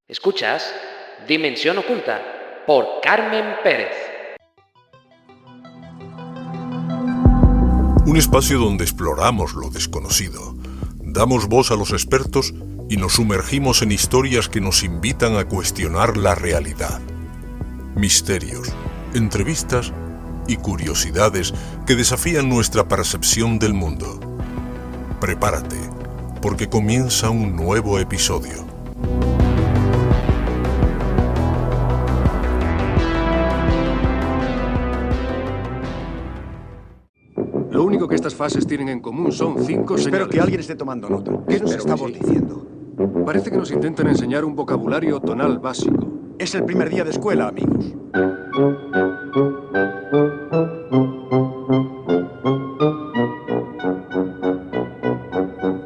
Escuchas Dimensión Oculta por Carmen Pérez. Un espacio donde exploramos lo desconocido, damos voz a los expertos y nos sumergimos en historias que nos invitan a cuestionar la realidad. Misterios, entrevistas y curiosidades que desafían nuestra percepción del mundo. Prepárate, porque comienza un nuevo episodio. Lo único que estas fases tienen en común son 5 señales. Espero que alguien esté tomando nota. ¿Qué nos estamos diciendo? Parece que nos intentan enseñar un vocabulario tonal básico. Es el primer día de escuela, amigos.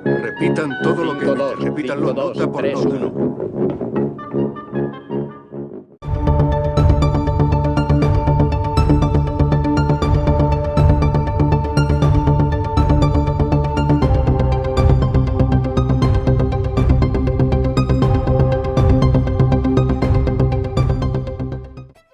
Repitan todo lo que emiten. Repítanlo nota por nota.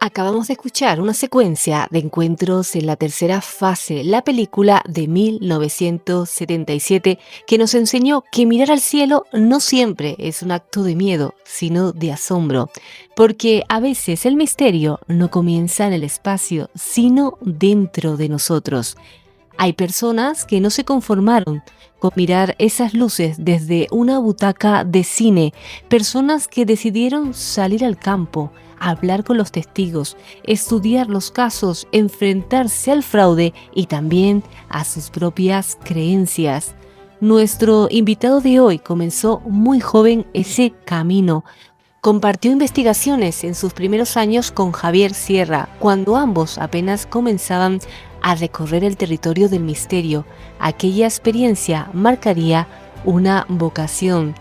Acabamos de escuchar una secuencia de encuentros en la tercera fase, la película de 1977, que nos enseñó que mirar al cielo no siempre es un acto de miedo, sino de asombro, porque a veces el misterio no comienza en el espacio, sino dentro de nosotros. Hay personas que no se conformaron con mirar esas luces desde una butaca de cine, personas que decidieron salir al campo, hablar con los testigos, estudiar los casos, enfrentarse al fraude y también a sus propias creencias. Nuestro invitado de hoy comenzó muy joven ese camino. Compartió investigaciones en sus primeros años con Javier Sierra, cuando ambos apenas comenzaban a recorrer el territorio del misterio. Aquella experiencia marcaría una vocación.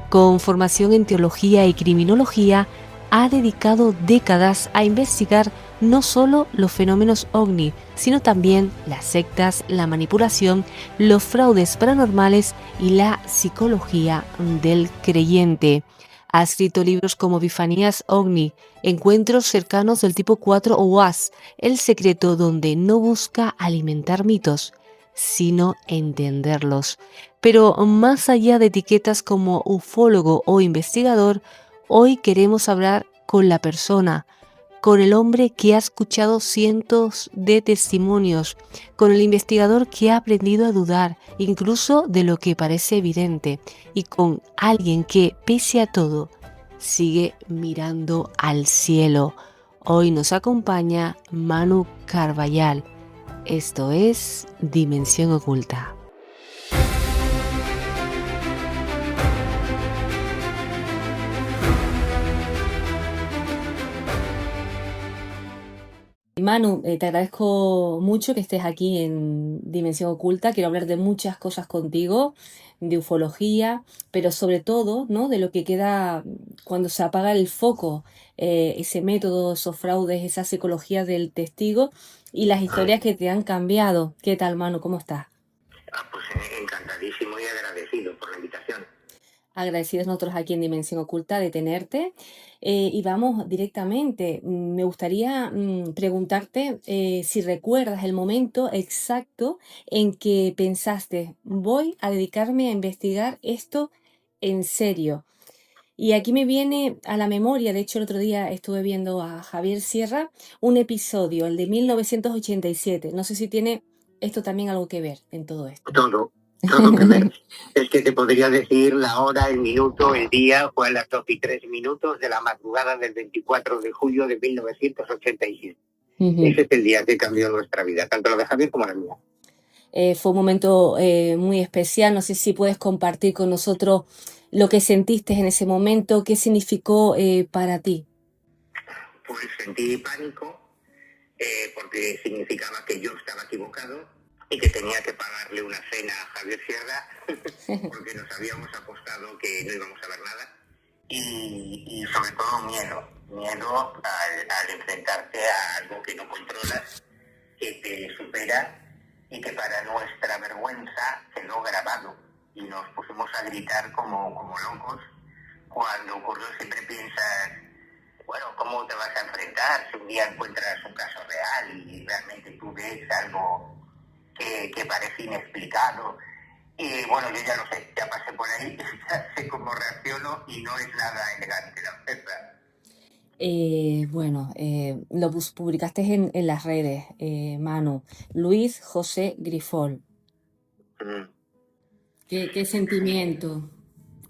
Con formación en teología y criminología, ha dedicado décadas a investigar no solo los fenómenos ovni, sino también las sectas, la manipulación, los fraudes paranormales y la psicología del creyente. Ha escrito libros como Epifanías OVNI, Encuentros cercanos del tipo 4 o UAS, El secreto, donde no busca alimentar mitos, sino entenderlos. Pero más allá de etiquetas como ufólogo o investigador, hoy queremos hablar con la persona, con el hombre que ha escuchado cientos de testimonios, con el investigador que ha aprendido a dudar, incluso de lo que parece evidente, y con alguien que, pese a todo, sigue mirando al cielo. Hoy nos acompaña Manu Carballal. Esto es Dimensión Oculta. Manu, te agradezco mucho que estés aquí en Dimensión Oculta. Quiero hablar de muchas cosas contigo, de ufología, pero sobre todo, ¿no?, de lo que queda cuando se apaga el foco, ese método, esos fraudes, esa psicología del testigo y las historias que te han cambiado. ¿Qué tal, Manu? ¿Cómo estás? Pues encantadísimo y agradecido por la invitación. Agradecidos nosotros aquí en Dimensión Oculta de tenerte. Y vamos directamente. Me gustaría preguntarte si recuerdas el momento exacto en que pensaste, voy a dedicarme a investigar esto en serio. Y aquí me viene a la memoria, de hecho el otro día estuve viendo a Javier Sierra, un episodio, el de 1987. No sé si tiene esto también algo que ver en todo esto. Todo que ver. Es que te podría decir la hora, el minuto, el día, fue a las 12:03 de la madrugada del 24 de julio de 1987. Ese es el día que cambió nuestra vida, tanto la de Javier como la mía. Fue un momento muy especial. No sé si puedes compartir con nosotros lo que sentiste en ese momento, qué significó para ti. Pues sentí pánico, porque significaba que yo estaba equivocado y que tenía que pagarle una cena a Javier Sierra, porque nos habíamos apostado que no íbamos a ver nada. Y sobre todo miedo al enfrentarte a algo que no controlas, que te supera y que para nuestra vergüenza quedó grabado. Y nos pusimos a gritar como locos, cuando ocurrió siempre piensas, bueno, ¿cómo te vas a enfrentar si un día encuentras un caso real y realmente tú ves algo que parece inexplicado? Y bueno, yo ya lo sé, ya pasé por ahí, ya sé cómo reacciono y no es nada elegante la verdad. Lo publicaste en las redes, Manu. Luis José Grifol. Mm. ¿Qué sentimiento?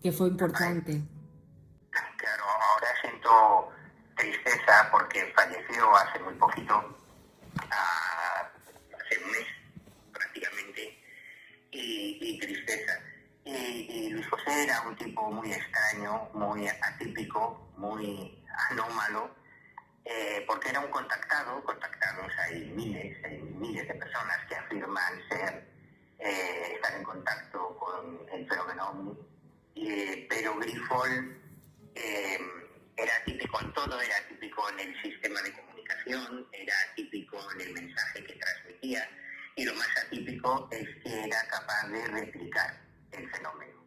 ¿Qué fue importante? Claro, ahora siento tristeza porque falleció hace muy poquito, hace un mes prácticamente, y tristeza. Y Luis José era un tipo muy extraño, muy atípico, muy anómalo, porque era un contactados hay miles de personas que afirman estar en contacto con el fenómeno OVNI, pero Grifol era típico en todo, era típico en el sistema de comunicación, era típico en el mensaje que transmitía, y lo más atípico es que era capaz de replicar el fenómeno.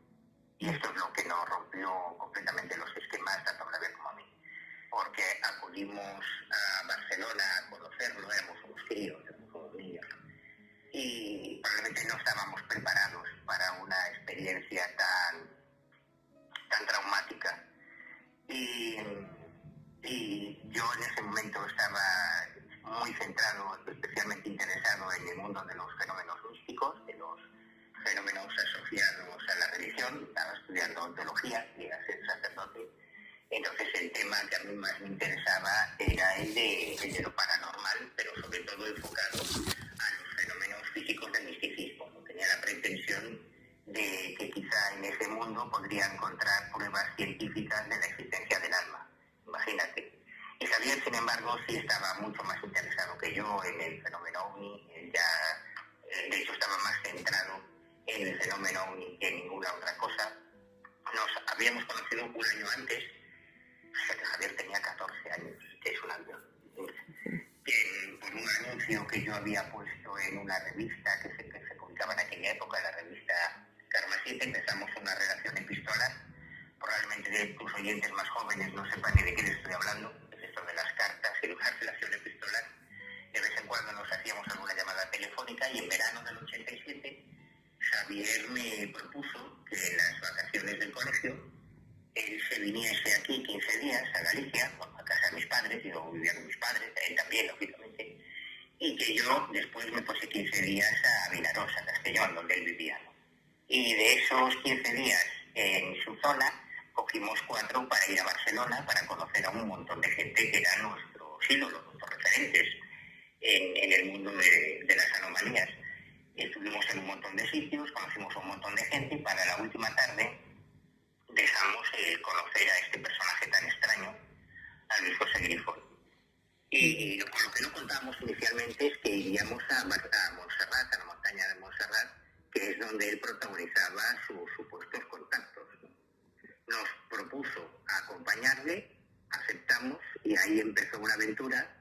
Y esto es lo que nos rompió completamente los esquemas, tanto a Blaver como a mí, porque acudimos a Barcelona a conocerlo, éramos unos críos, éramos unos niños, y probablemente no estábamos preparados para una experiencia tan traumática. Y yo en ese momento estaba muy centrado, especialmente interesado en el mundo de los fenómenos místicos, de los fenómenos asociados a la religión. Estaba estudiando teología, llegué a ser sacerdote. Entonces el tema que a mí más me interesaba era el de lo paranormal, pero sobre todo enfocado a los fenómenos físicos del misticismo. ¿No? Tenía la pretensión de que quizá en ese mundo podría encontrar pruebas científicas de la existencia del alma. Imagínate. Y Javier, sin embargo, sí estaba mucho más interesado que yo en el fenómeno OVNI. Él ya, de hecho, estaba más centrado en el fenómeno OVNI que en ninguna otra cosa. Nos habíamos conocido un año antes, o sea que Javier tenía 14 años, que es un avión. Por un anuncio que yo había puesto en una revista que se publicaba en aquella época, la revista Karma 7, empezamos una relación epistolar. Probablemente tus oyentes más jóvenes no sepan ni de qué les estoy hablando, es esto de las cartas y de una relación epistolar. De vez en cuando nos hacíamos alguna llamada telefónica y en verano del 87 Javier me propuso que en las vacaciones del colegio él se viniese aquí 15 días a Galicia, a casa de mis padres, yo vivía con mis padres, él también, lógicamente, y que yo después me fuese 15 días a Vilarosa, Castellón, donde él vivía. Y de esos 15 días en su zona, cogimos 4 para ir a Barcelona, para conocer a un montón de gente que eran nuestros ídolos, nuestros referentes en el mundo de las anomalías. Estuvimos en un montón de sitios, conocimos a un montón de gente y para la última tarde dejamos conocer a este personaje tan extraño, a Luis José Grifol. Y lo que no contábamos inicialmente es que iríamos a Montserrat, a la montaña de Montserrat, que es donde él protagonizaba sus supuestos contactos. Nos propuso acompañarle, aceptamos, y ahí empezó una aventura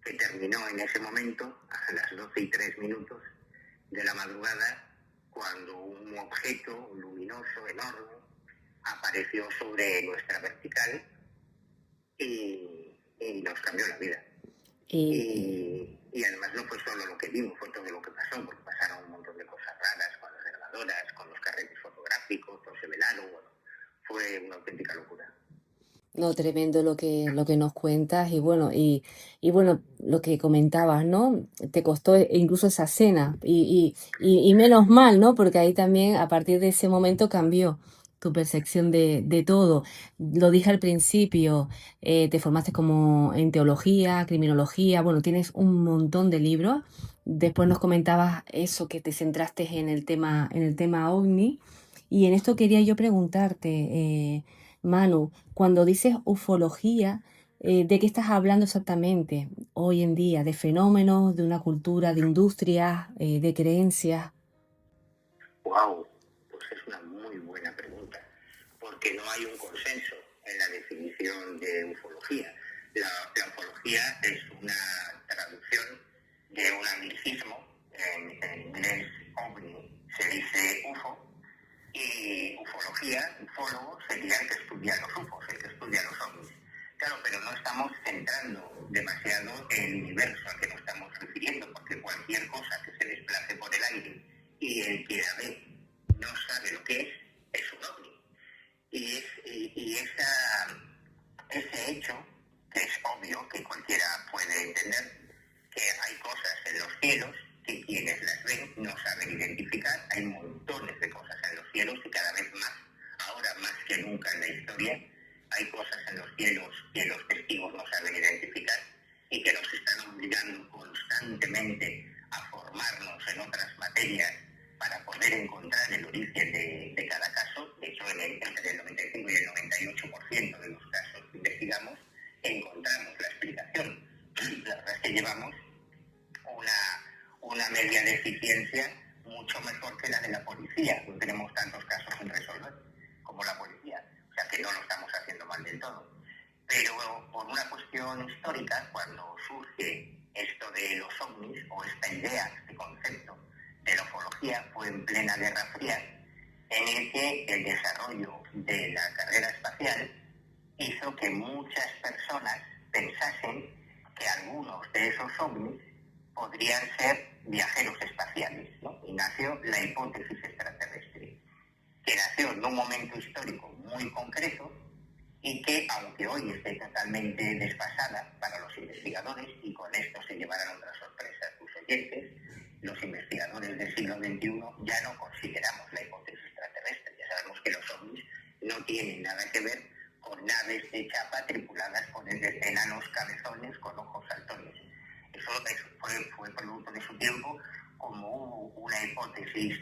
que terminó en ese momento, a las 12:03 de la madrugada, cuando un objeto luminoso, enorme, apareció sobre nuestra vertical y nos cambió la vida. Y además no fue solo lo que vimos, fue todo lo que pasó, porque pasaron un montón de cosas raras con las grabadoras, con los carretes fotográficos, todos se velaron, bueno, fue una auténtica locura. No, tremendo lo que nos cuentas y bueno, lo que comentabas, ¿no? Te costó incluso esa cena y menos mal, ¿no? Porque ahí también a partir de ese momento cambió tu percepción de todo. Lo dije al principio, te formaste como en teología, criminología, bueno, tienes un montón de libros. Después nos comentabas eso, que te centraste en el tema OVNI. Y en esto quería yo preguntarte, Manu, cuando dices ufología, ¿de qué estás hablando exactamente hoy en día? ¿De fenómenos, de una cultura, de industrias, de creencias? Wow, pues es una muy buena pregunta, porque no hay un consenso en la definición de ufología. La ufología es una traducción de un anglicismo, en inglés ovni se dice UFO, y UFO ufología, ufólogos, sería el que estudia los UFOs, el que estudia los ovnis. Claro, pero no estamos centrando demasiado el universo al que nos estamos refiriendo, porque cualquier cosa que se desplace por el aire y el que la ve no sabe lo que es un ovni. Ese hecho, que es obvio que cualquiera puede entender, que hay cosas en los cielos que quienes las ven no saben identificar. Hay montones de cosas en los cielos y cada vez más, ahora más que nunca en la historia, hay cosas en los cielos que los testigos no saben identificar y que nos están obligando constantemente a formarnos en otras materias para poder encontrar el origen de cada caso. De hecho, entre el 95 y el 98% de los casos que investigamos encontramos la explicación. La verdad es que llevamos una media de eficiencia mucho mejor que la de la policía. No tenemos tantos casos sin resolver como la policía. O sea que no lo estamos haciendo mal del todo. Pero por una cuestión histórica, cuando surge esto de los ovnis, o esta idea, este concepto de la ufología, fue en plena Guerra Fría, en el que el desarrollo de la carrera espacial hizo que muchas personas pensasen que algunos de esos ovnis podrían ser viajeros espaciales, ¿no? Y nació la hipótesis extraterrestre, que nació en un momento histórico muy concreto y que, aunque hoy esté totalmente desfasada para los investigadores, y con esto se llevarán otras sorpresas tus oyentes, los investigadores del siglo XXI ya no consideramos la hipótesis extraterrestre. Ya sabemos que los ovnis no tienen nada que ver con naves de chapa tripuladas por enanos cabezones con ojos saltones. Eso fue producto de su tiempo, como hubo una hipótesis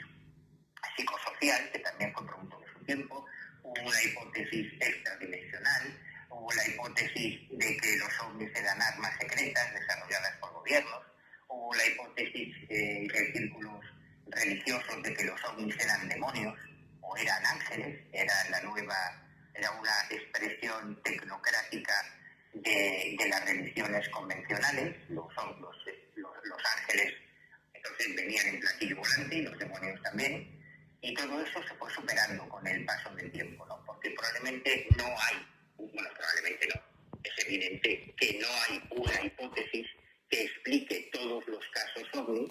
psicosocial, que también fue producto de su tiempo, hubo una hipótesis extradimensional, hubo la hipótesis de que los ovnis eran armas secretas desarrolladas por gobiernos, hubo la hipótesis en círculos religiosos de que los ovnis eran demonios o eran ángeles, era una expresión tecnocrática de las religiones convencionales. Los ángeles entonces venían en platillo volante y los demonios también, y todo eso se fue superando con el paso del tiempo, ¿no? Porque probablemente no hay, es evidente que no hay una hipótesis que explique todos los casos ovni,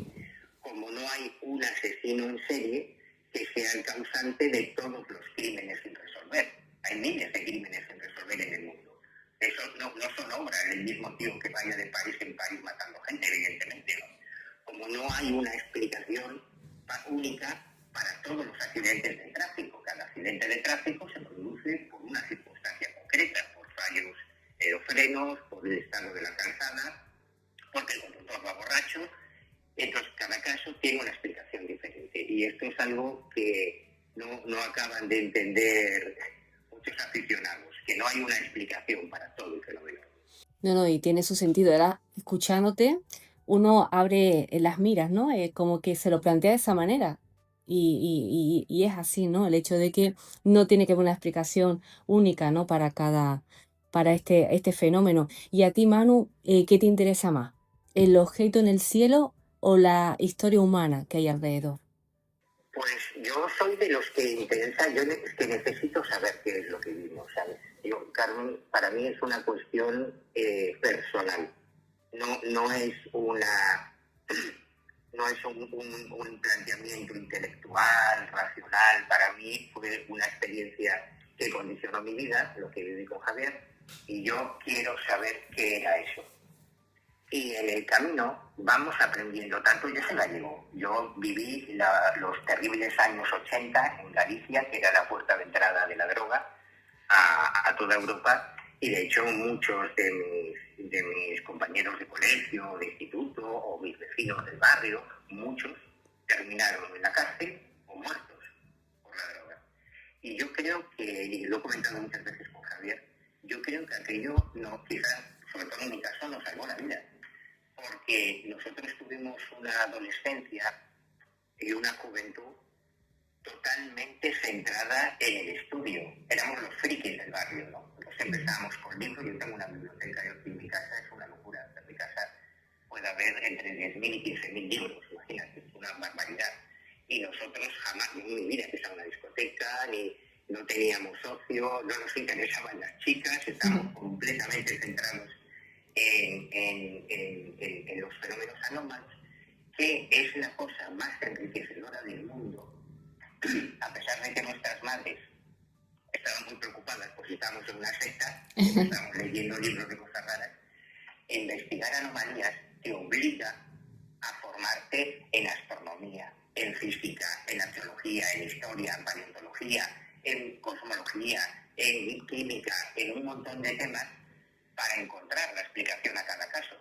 como no hay un asesino en serie que sea el causante de todos los crímenes sin resolver. Hay miles de crímenes sin resolver en el mundo. Eso no son obras del mismo tío que vaya de país en país matando gente, evidentemente, ¿no? Como no hay una explicación única para todos los accidentes de tráfico. Cada accidente de tráfico se produce por una circunstancia concreta, por fallos de frenos, por el estado de la calzada, porque el conductor va borracho. Entonces, cada caso tiene una explicación diferente. Y esto es algo que no acaban de entender muchos aficionados, que no hay una explicación para todo el fenómeno. No, y tiene su sentido. Ahora, escuchándote, uno abre las miras, ¿no? Como que se lo plantea de esa manera. Y es así, ¿no? El hecho de que no tiene que haber una explicación única, ¿no? Para este fenómeno. Y a ti, Manu, ¿qué te interesa más? ¿El objeto en el cielo o la historia humana que hay alrededor? Pues yo soy de los que interesa, que necesito saber qué es lo que vimos, ¿sabes? Carmen, para mí es una cuestión personal. No es un planteamiento intelectual, racional. Para mí fue una experiencia que condicionó mi vida, lo que viví con Javier, y yo quiero saber qué era eso. Y en el camino vamos aprendiendo tanto. Yo soy gallego, yo viví los terribles años 80 en Galicia, que era la puerta de entrada de la droga a toda Europa, y de hecho muchos de mis compañeros de colegio, de instituto, o mis vecinos del barrio, muchos terminaron en la cárcel o muertos por la droga. Y yo creo que, y lo he comentado muchas veces con Javier, yo creo que aquello, quizás, sobre todo en mi caso, nos salvó la vida. Porque nosotros tuvimos una adolescencia y una juventud totalmente centrada en el estudio. Éramos los frikis del barrio, ¿no? Nos empezábamos con libros. Yo tengo una biblioteca, yo aquí en mi casa es una locura. En mi casa puede haber entre 10.000 y 15.000 libros, imagínate, es una barbaridad. Y nosotros jamás, ni mi vida, empezamos una discoteca, ni no teníamos ocio, no nos interesaban las chicas, estábamos completamente centrados en los fenómenos anómalos, que es la cosa más enriquecedora del mundo. A pesar de que nuestras madres estaban muy preocupadas por si estábamos en una secta, estábamos leyendo libros de cosas raras, investigar anomalías te obliga a formarte en astronomía, en física, en arqueología, en historia, en paleontología, en cosmología, en química, en un montón de temas para encontrar la explicación a cada caso.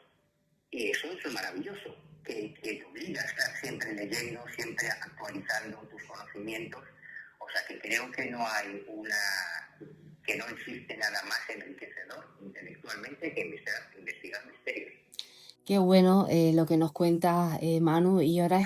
Y eso es lo maravilloso, que te obliga a estar siempre leyendo, siempre actualizando tus conocimientos. O sea que creo que no existe nada más enriquecedor intelectualmente que investigar misterios. Qué bueno lo que nos cuenta Manu, y ahora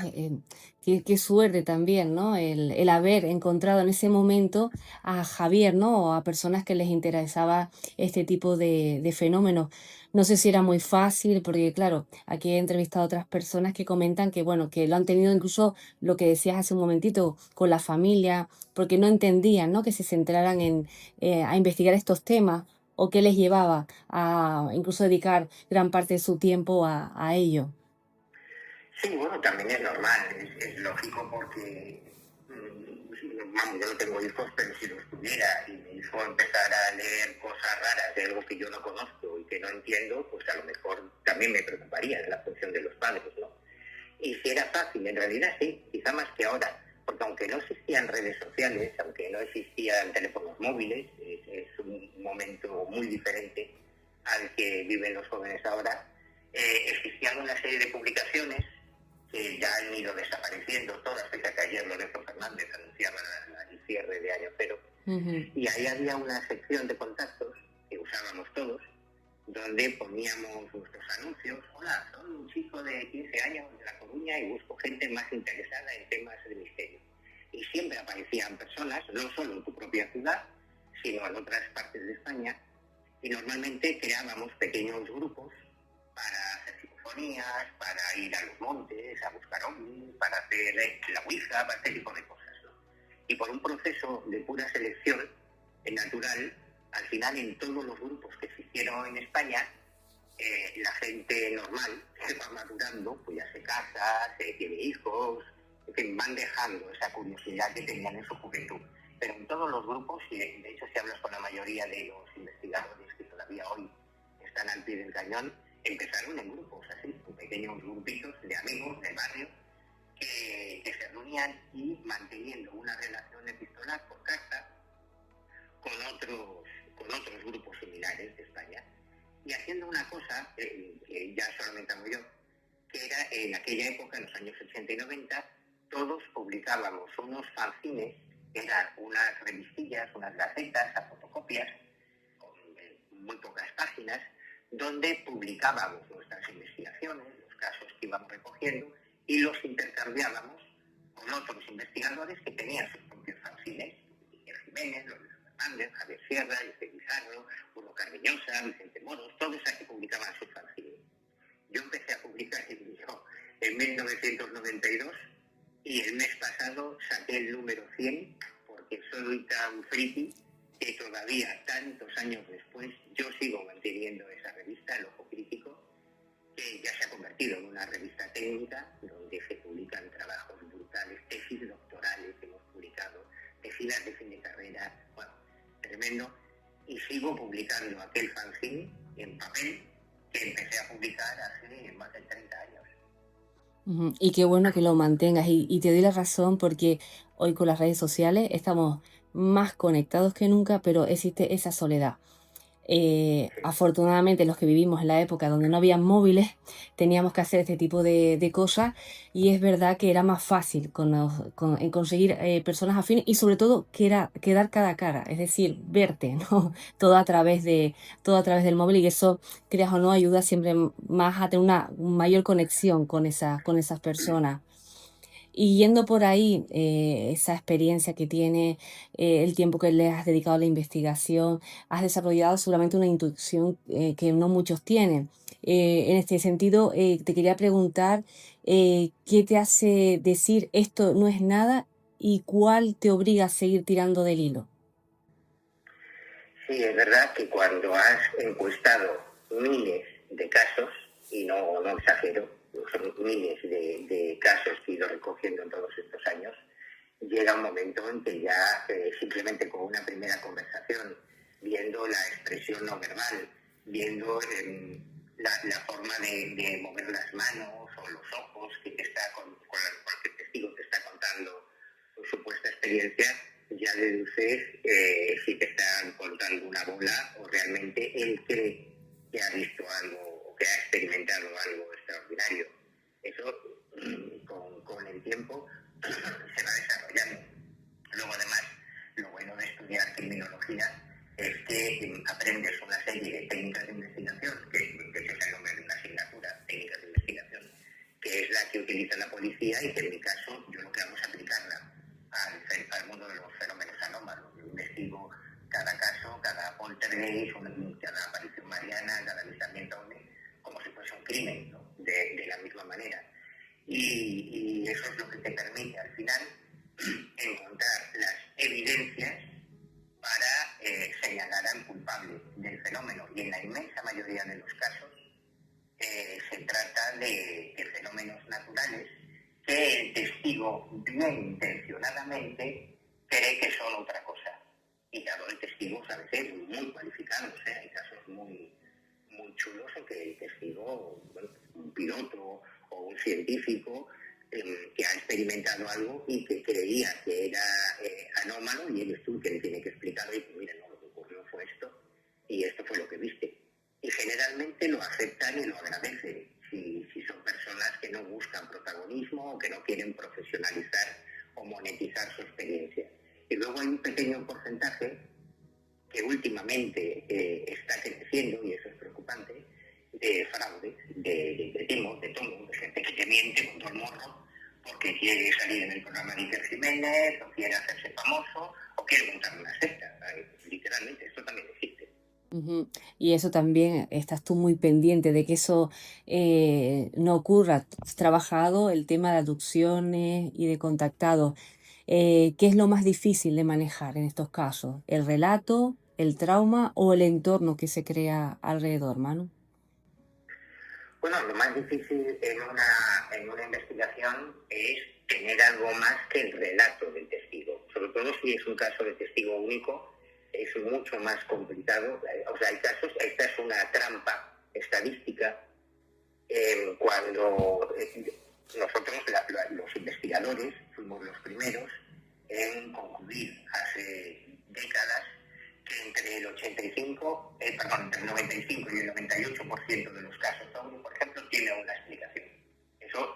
qué suerte también, ¿no? El haber encontrado en ese momento a Javier, ¿no? O a personas que les interesaba este tipo de fenómenos. No sé si era muy fácil, porque claro, aquí he entrevistado a otras personas que comentan que, bueno, que lo han tenido incluso, lo que decías hace un momentito, con la familia, porque no entendían, ¿no? Que se centraran a investigar estos temas, o qué les llevaba a incluso dedicar gran parte de su tiempo a ello. Sí, bueno, también es normal, es lógico porque, vamos, yo no tengo hijos, pero si los tuviera y mi hijo empezara a leer cosas raras de algo que yo no conozco y que no entiendo, pues a lo mejor también me preocuparía de la función de los padres, ¿no? Y si era fácil, en realidad sí, quizá más que ahora, porque aunque no existían redes sociales, aunque no existían teléfonos móviles, es un momento muy diferente al que viven los jóvenes ahora, existían una serie de publicaciones que ya han ido desapareciendo todas, pese a que ayer Lorenzo Fernández anunciaba el cierre de Año Cero, y ahí había una sección de contactos que usábamos todos, donde poníamos nuestros anuncios. Hola, soy un chico de 15 años de La Coruña y busco gente más interesada en temas de misterio. Y siempre aparecían personas, no solo en tu propia ciudad, sino en otras partes de España, y normalmente creábamos pequeños grupos para hacer psicofonías, para ir a los montes, a buscar ovnis, para hacer la ouija, para este tipo de cosas, ¿no? Y por un proceso de pura selección natural, al final en todos los grupos que existieron en España, la gente normal se va madurando, pues ya se casa, se tiene hijos, en fin, van dejando esa curiosidad que tenían en su juventud. Pero en todos los grupos, y de hecho si hablas con la mayoría de los investigadores que todavía hoy están al pie del cañón, empezaron en grupos así, con pequeños grupitos de amigos del barrio que se reunían y manteniendo una relación epistolar por carta con otros grupos similares de España, y haciendo una cosa que ya solamente hago yo, que era en aquella época, en los años 80 y 90, todos publicábamos unos fanzines, que eran unas revistillas, unas gacetas a fotocopias, con muy pocas páginas, donde publicábamos nuestras investigaciones, los casos que íbamos recogiendo, y los intercambiábamos con otros investigadores que tenían sus propios fanzines, Miguel Jiménez, Lorenzo Fernández, Javier Sierra, José Pizarro, Bruno Cardeñosa, Vicente Moros, todos aquí publicaban sus fanzines. Yo empecé a publicar en 1992 y el mes pasado saqué el número 100 porque soy tan friki que todavía, tantos años después, yo sigo manteniendo esa revista, El Ojo Crítico, que ya se ha convertido en una revista técnica donde se publican trabajos brutales, tesis doctorales que hemos publicado, tesis de fin de carrera, bueno, tremendo, y sigo publicando aquel fanzine en papel que empecé a publicar hace más de 30 años. Y qué bueno que lo mantengas, y te doy la razón, porque hoy con las redes sociales estamos más conectados que nunca, pero existe esa soledad. Afortunadamente los que vivimos en la época donde no había móviles teníamos que hacer este tipo de cosas, y es verdad que era más fácil en conseguir personas afines, y sobre todo que era quedar cara a cara, es decir, verte, ¿no? Todo a través del móvil, y eso, creas o no, ayuda siempre más a tener una mayor conexión con esas personas. Y yendo por ahí, esa experiencia que tiene, el tiempo que le has dedicado a la investigación, has desarrollado seguramente una intuición que no muchos tienen. En este sentido, te quería preguntar, ¿qué te hace decir esto no es nada, y cuál te obliga a seguir tirando del hilo? Sí, es verdad que cuando has encuestado miles de casos, y no exagero, son miles de casos que he ido recogiendo en todos estos años, llega un momento en que ya simplemente con una primera conversación, viendo la expresión no verbal, viendo la forma de mover las manos o los ojos que te está con cualquier testigo te está contando su supuesta experiencia, ya deduces si te están contando una bola o realmente él cree que ha visto algo o que ha experimentado algo extraordinario. Eso con el tiempo se va desarrollando. Luego además, lo bueno de estudiar criminología es que aprendes una serie de técnicas de investigación, que ese es el nombre de una asignatura, técnicas de investigación, que es la que utiliza la policía y que en mi caso yo lo que hago es aplicarla al mundo de los fenómenos anómalos. Yo investigo cada caso, cada poltergeist, cada aparición mariana, cada avistamiento ovni, como si fuese un crimen, ¿no? de la misma manera. Y eso es lo que te permite al final encontrar las evidencias para señalar al culpable del fenómeno. Y en la inmensa mayoría de los casos se trata de fenómenos naturales que el testigo bien intencionadamente cree que son otra cosa. Y claro, el testigo a veces muy cualificado, hay casos muy chulos en que el testigo, bueno, un piloto o un científico que ha experimentado algo y que creía que era anómalo, y eres tú que le tiene que explicar, y mira, no, lo que ocurrió fue esto, y esto fue lo que viste. Y generalmente lo aceptan y lo agradecen, si son personas que no buscan protagonismo o que no quieren profesionalizar o monetizar su experiencia. Y luego hay un pequeño porcentaje que últimamente está creciendo, y eso es preocupante, de fraudes, de timos, de tongo, de gente que te miente con todo el morro porque quiere salir en el programa de Iker Jiménez, o quiere hacerse famoso, o quiere montar una secta. Literalmente, esto también existe. Ujú. Y eso también, estás tú muy pendiente de que eso no ocurra. Has trabajado el tema de abducciones y de contactados. ¿Qué es lo más difícil de manejar en estos casos? ¿El relato, el trauma o el entorno que se crea alrededor, Manu? Bueno, lo más difícil en una investigación es tener algo más que el relato del testigo. Sobre todo si es un caso de testigo único, es mucho más complicado. O sea, hay casos, esta es una trampa estadística, cuando nosotros, los investigadores, fuimos los primeros en concluir hace décadas que entre el 95 y el 98% de los casos ovni, por ejemplo, tiene una explicación. Eso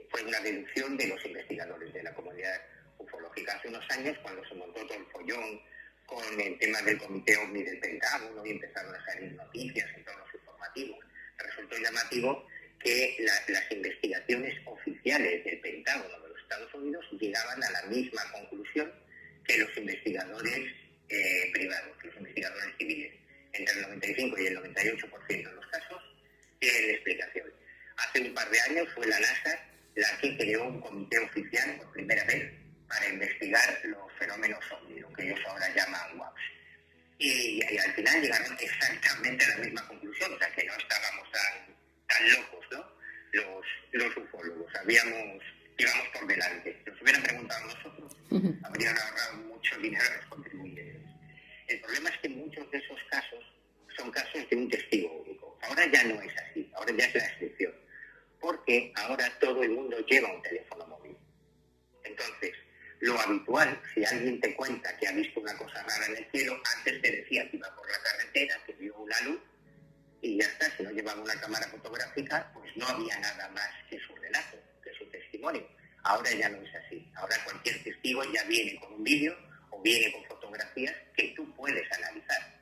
fue una deducción de los investigadores de la comunidad ufológica hace unos años, cuando se montó todo el follón con el tema del Comité OVNI del Pentágono y empezaron a salir noticias en todos los informativos. Resultó llamativo que las investigaciones oficiales del Pentágono de los Estados Unidos llegaban a la misma conclusión que los investigadores privados, que los investigadores civiles. Entre el 95 y el 98% de los casos tienen explicación. Hace un par de años fue la NASA la que creó un comité oficial por primera vez para investigar los fenómenos ovni, lo que ellos ahora llaman WAPs. Y al final llegaron exactamente a la misma conclusión, o sea que no estábamos tan locos, ¿no? Los ufólogos, íbamos por delante. Si nos hubieran preguntado a nosotros, habrían ahorrado mucho dinero a los contribuyentes. El problema es que muchos de esos casos son casos de un testigo único. Ahora ya no es así, ahora ya es la excepción, porque ahora todo el mundo lleva un teléfono móvil. Entonces, lo habitual, si alguien te cuenta que ha visto una cosa rara en el cielo, antes te decía que iba por la carretera, que vio una luz, y ya está. Si no llevaba una cámara fotográfica, pues no había nada más que su relato, que su testimonio. Ahora ya no es así. Ahora cualquier testigo ya viene con un vídeo o viene con fotografías que tú puedes analizar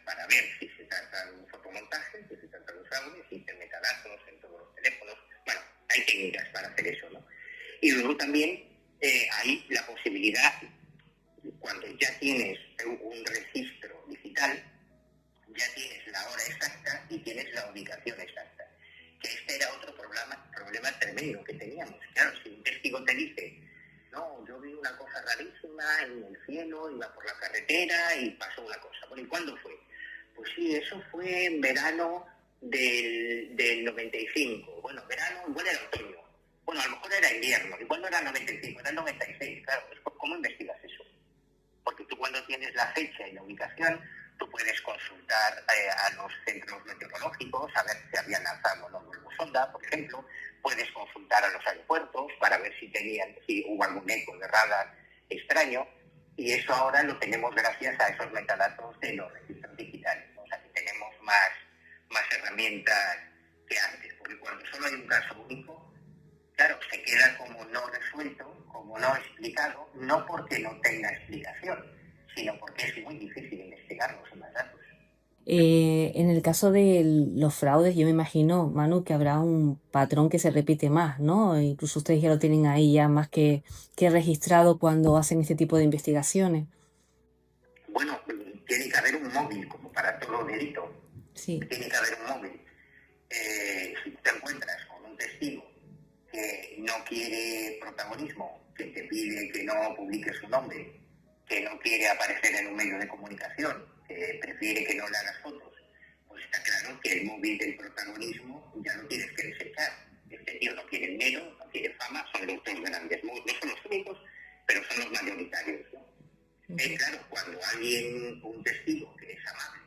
para ver si se trata de un fotomontaje, si se trata de un fraude, si hay metadatos en todos los teléfonos. Bueno, hay técnicas para hacer eso, ¿no? Y luego también hay la posibilidad, cuando ya tienes un registro digital, ya tienes la hora exacta y tienes la ubicación exacta. Que este era otro problema tremendo que teníamos. Claro, si un testigo te dice, no, yo vi una cosa rarísima en el cielo, iba por la carretera y pasó una cosa. Bueno, ¿y cuándo fue? Pues sí, eso fue en verano del 95. Bueno, verano, igual era otoño. Bueno, a lo mejor era invierno. Igual no era el 95, era el 96. Claro, ¿cómo investigas eso? Porque tú cuando tienes la fecha y la ubicación, tú puedes consultar a los centros meteorológicos, a ver si habían lanzado no nuevo sonda, por ejemplo. Puedes consultar a los aeropuertos para ver si hubo algún eco de radar extraño. Y eso ahora lo tenemos gracias a esos metadatos de los registros digitales, ¿no? O sea, que tenemos más herramientas que antes. Porque cuando solo hay un caso único, claro, se queda como no resuelto, como no explicado, no porque no tenga explicación, sino porque es muy difícil investigarlos en más datos. En el caso de los fraudes, yo me imagino, Manu, que habrá un patrón que se repite más, ¿no? Incluso ustedes ya lo tienen ahí ya más que registrado cuando hacen este tipo de investigaciones. Bueno, tiene que haber un móvil, como para todo delito. Sí. Tiene que haber un móvil. Si te encuentras con un testigo que no quiere protagonismo, que te pide que no publiques su nombre, que no quiere aparecer en un medio de comunicación, que prefiere que no le hagas fotos, pues está claro que el móvil del protagonismo ya lo tienes que desechar. Este tío no quiere dinero, no quiere fama, son los dos grandes, no son los únicos, pero son los mayoritarios, ¿no? Claro, cuando un testigo que es amable,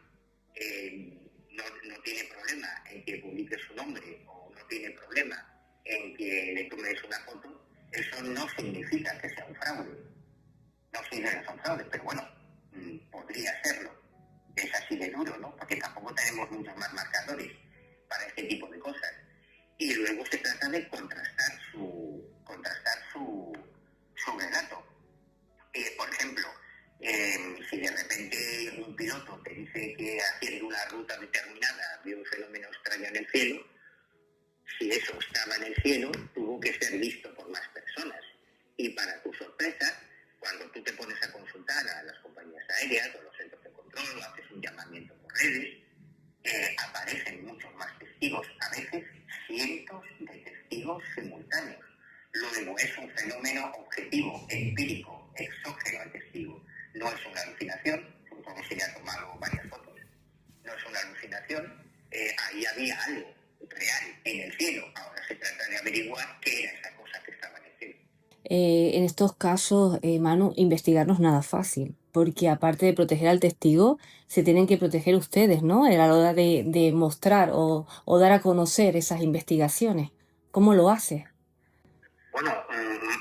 no tiene problema en que publique su nombre o no tiene problema en que le tomes una foto, eso no significa que sea un fraude. No significa que sea un fraude, pero bueno, podría serlo. Es así de duro, ¿no? Porque tampoco tenemos muchos más marcadores para este tipo de cosas. Y luego se trata de contrastar su relato. Por ejemplo, si de repente un piloto te dice que haciendo una ruta determinada vio un fenómeno extraño en el cielo, si eso estaba en el cielo, tuvo que ser visto por más personas. Y para tu sorpresa, cuando tú te pones a consultar a las compañías aéreas o los centros de control, o haces un llamamiento por redes, aparecen muchos más testigos, a veces cientos de testigos simultáneos. Luego es un fenómeno objetivo, empírico, exógeno al testigo. No es una alucinación, como se le ha tomado varias fotos. No es una alucinación, ahí había algo real en el cielo. Ahora se trata de averiguar qué era esa cosa que estaba en el cielo. En estos casos, Manu, investigar no es nada fácil, porque aparte de proteger al testigo, se tienen que proteger ustedes, ¿no? A la hora de mostrar o dar a conocer esas investigaciones. ¿Cómo lo hace? Bueno,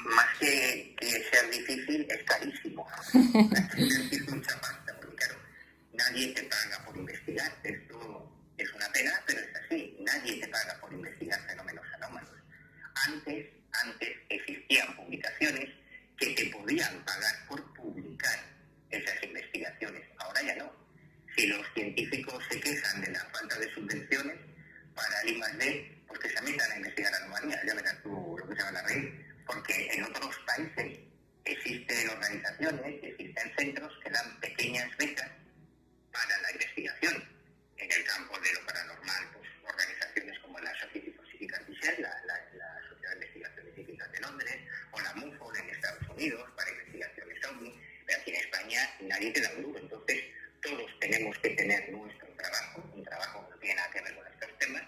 más que ser difícil, es carísimo. Es mucha pasta, porque claro, nadie te paga por investigar. Esto es una pena, pero es así. Nadie te paga por investigar fenómenos anómalos. Antes existían publicaciones que te podían pagar por publicar esas investigaciones. Ahora ya no. Si los científicos se quejan de la falta de subvenciones para el I+D, pues que se metan a investigar anomalías. Ya verás tú lo que se van a reír. Porque en otros países existen organizaciones, existen centros que dan pequeñas becas para la investigación. En el campo de lo paranormal, pues organizaciones como la Society for Psychical Research, la Sociedad de Investigaciones Psíquicas de Londres, o la MUFON en Estados Unidos para investigaciones OVNI. Pero aquí en España nadie te da un duro. Entonces todos tenemos que tener nuestro trabajo, un trabajo que no tiene nada que ver con estos temas,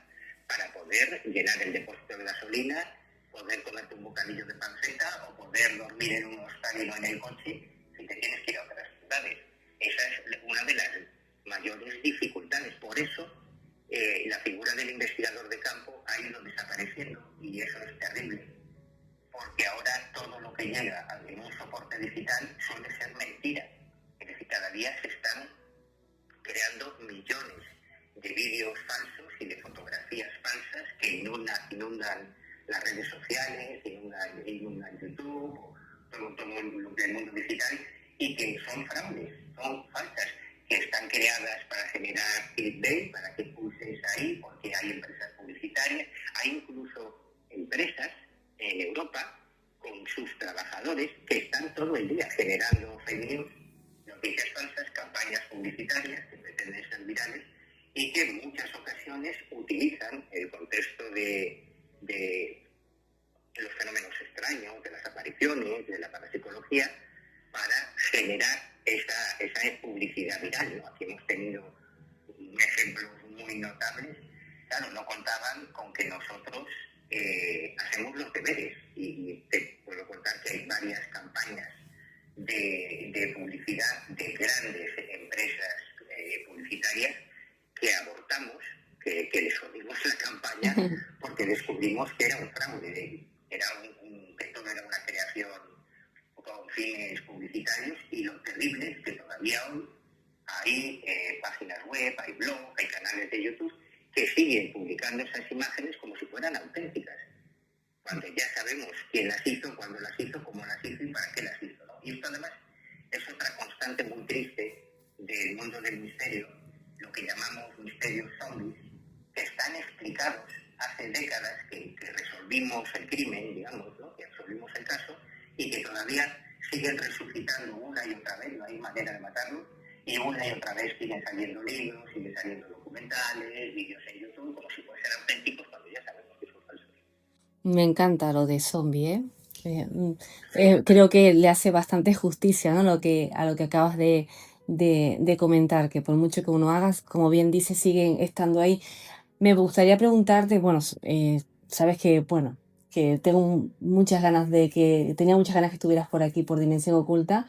para poder llenar el depósito de gasolina, poder comerte un bocadillo de panceta o poder dormir en un hostal y no en el coche si te tienes que ir a otras ciudades. Esa es una de las mayores dificultades. Por eso la figura del investigador de campo ha ido desapareciendo y eso es terrible. Porque ahora todo lo que llega en un soporte digital suele ser mentira. Es decir, cada día se están creando millones de vídeos falsos y de fotografías falsas que inundan las redes sociales, inundan YouTube, todo el mundo digital, y que son fraudes, son falsas, que están creadas para generar clickbait, para que pulses ahí, porque hay empresas publicitarias, hay incluso empresas en Europa con sus trabajadores que están todo el día generando fake news, noticias falsas, campañas publicitarias que pretenden ser virales y que en muchas ocasiones utilizan el contexto de los fenómenos extraños, de las apariciones, de la parapsicología, para generar esa publicidad viral, ¿no? Aquí hemos tenido ejemplos muy notables. Claro, no contaban con que nosotros hacemos los deberes, y te puedo contar que hay varias campañas de publicidad de grandes empresas publicitarias que abortamos, que deshonimos la campaña porque descubrimos que era un fraude, que todo era una creación con fines publicitarios, y lo terrible es que todavía hoy hay páginas web, hay blogs, hay canales de YouTube que siguen publicando esas imágenes como si fueran auténticas, cuando ya sabemos quién las hizo, cuándo las hizo, cómo las hizo y para qué las hizo, ¿no? Y esto además es otra constante muy triste del mundo del misterio, lo que llamamos misterios zombies, que están explicados hace décadas, que resolvimos el crimen, digamos, ¿no? Que resolvimos el caso, y que todavía siguen resucitando una y otra vez, no hay manera de matarlo, y una y otra vez siguen saliendo libros, siguen saliendo documentales, vídeos en YouTube, como si fuesen auténticos, cuando ya sabemos que son falsos. Me encanta lo de zombie, ¿eh? Creo que le hace bastante justicia, ¿no? A lo que acabas de comentar, que por mucho que uno haga, como bien dice, siguen estando ahí. Me gustaría preguntarte, bueno, sabes que, bueno, que tenía muchas ganas que estuvieras por aquí, por Dimensión Oculta.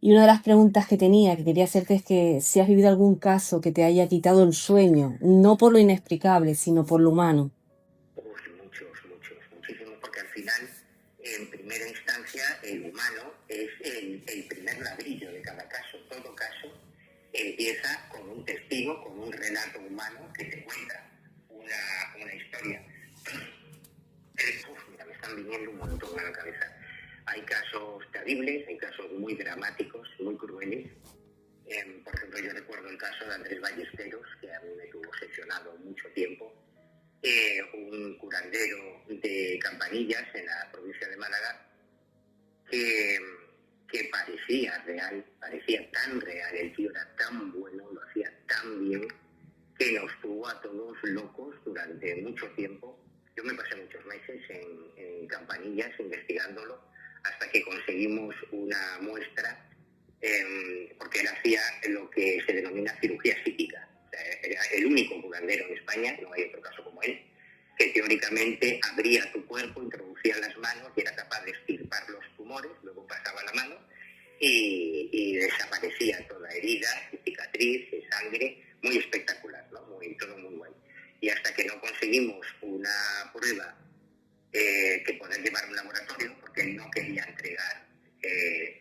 Y una de las preguntas que quería hacerte, es que si has vivido algún caso que te haya quitado el sueño, no por lo inexplicable, sino por lo humano. Muchísimos, porque al final, en primera instancia, el humano es el primer ladrillo de cada caso. Todo caso empieza con un testigo, con un relato humano que te cuenta una historia. Mira, me están viniendo un montón a la cabeza. Hay casos terribles, hay casos muy dramáticos, muy crueles. Por ejemplo, yo recuerdo el caso de Andrés Ballesteros, que a mí me tuvo obsesionado mucho tiempo. Un curandero de Campanillas, en la provincia de Málaga, que parecía real, parecía tan real, el tío era tan bueno, lo hacía tan bien, que nos tuvo a todos locos durante mucho tiempo. Yo me pasé muchos meses en Campanillas investigándolo, hasta que conseguimos una muestra, porque él hacía lo que se denomina cirugía psíquica. O sea, era el único curandero en España, no hay otro caso como él, que teóricamente abría tu cuerpo, introducía las manos y era capaz de extirpar los tumores, luego pasaba la mano y desaparecía toda herida, cicatriz, sangre, muy espectacular, ¿no? Todo muy bueno. Y hasta que no conseguimos una prueba que poder llevar a un laboratorio, porque él no quería entregar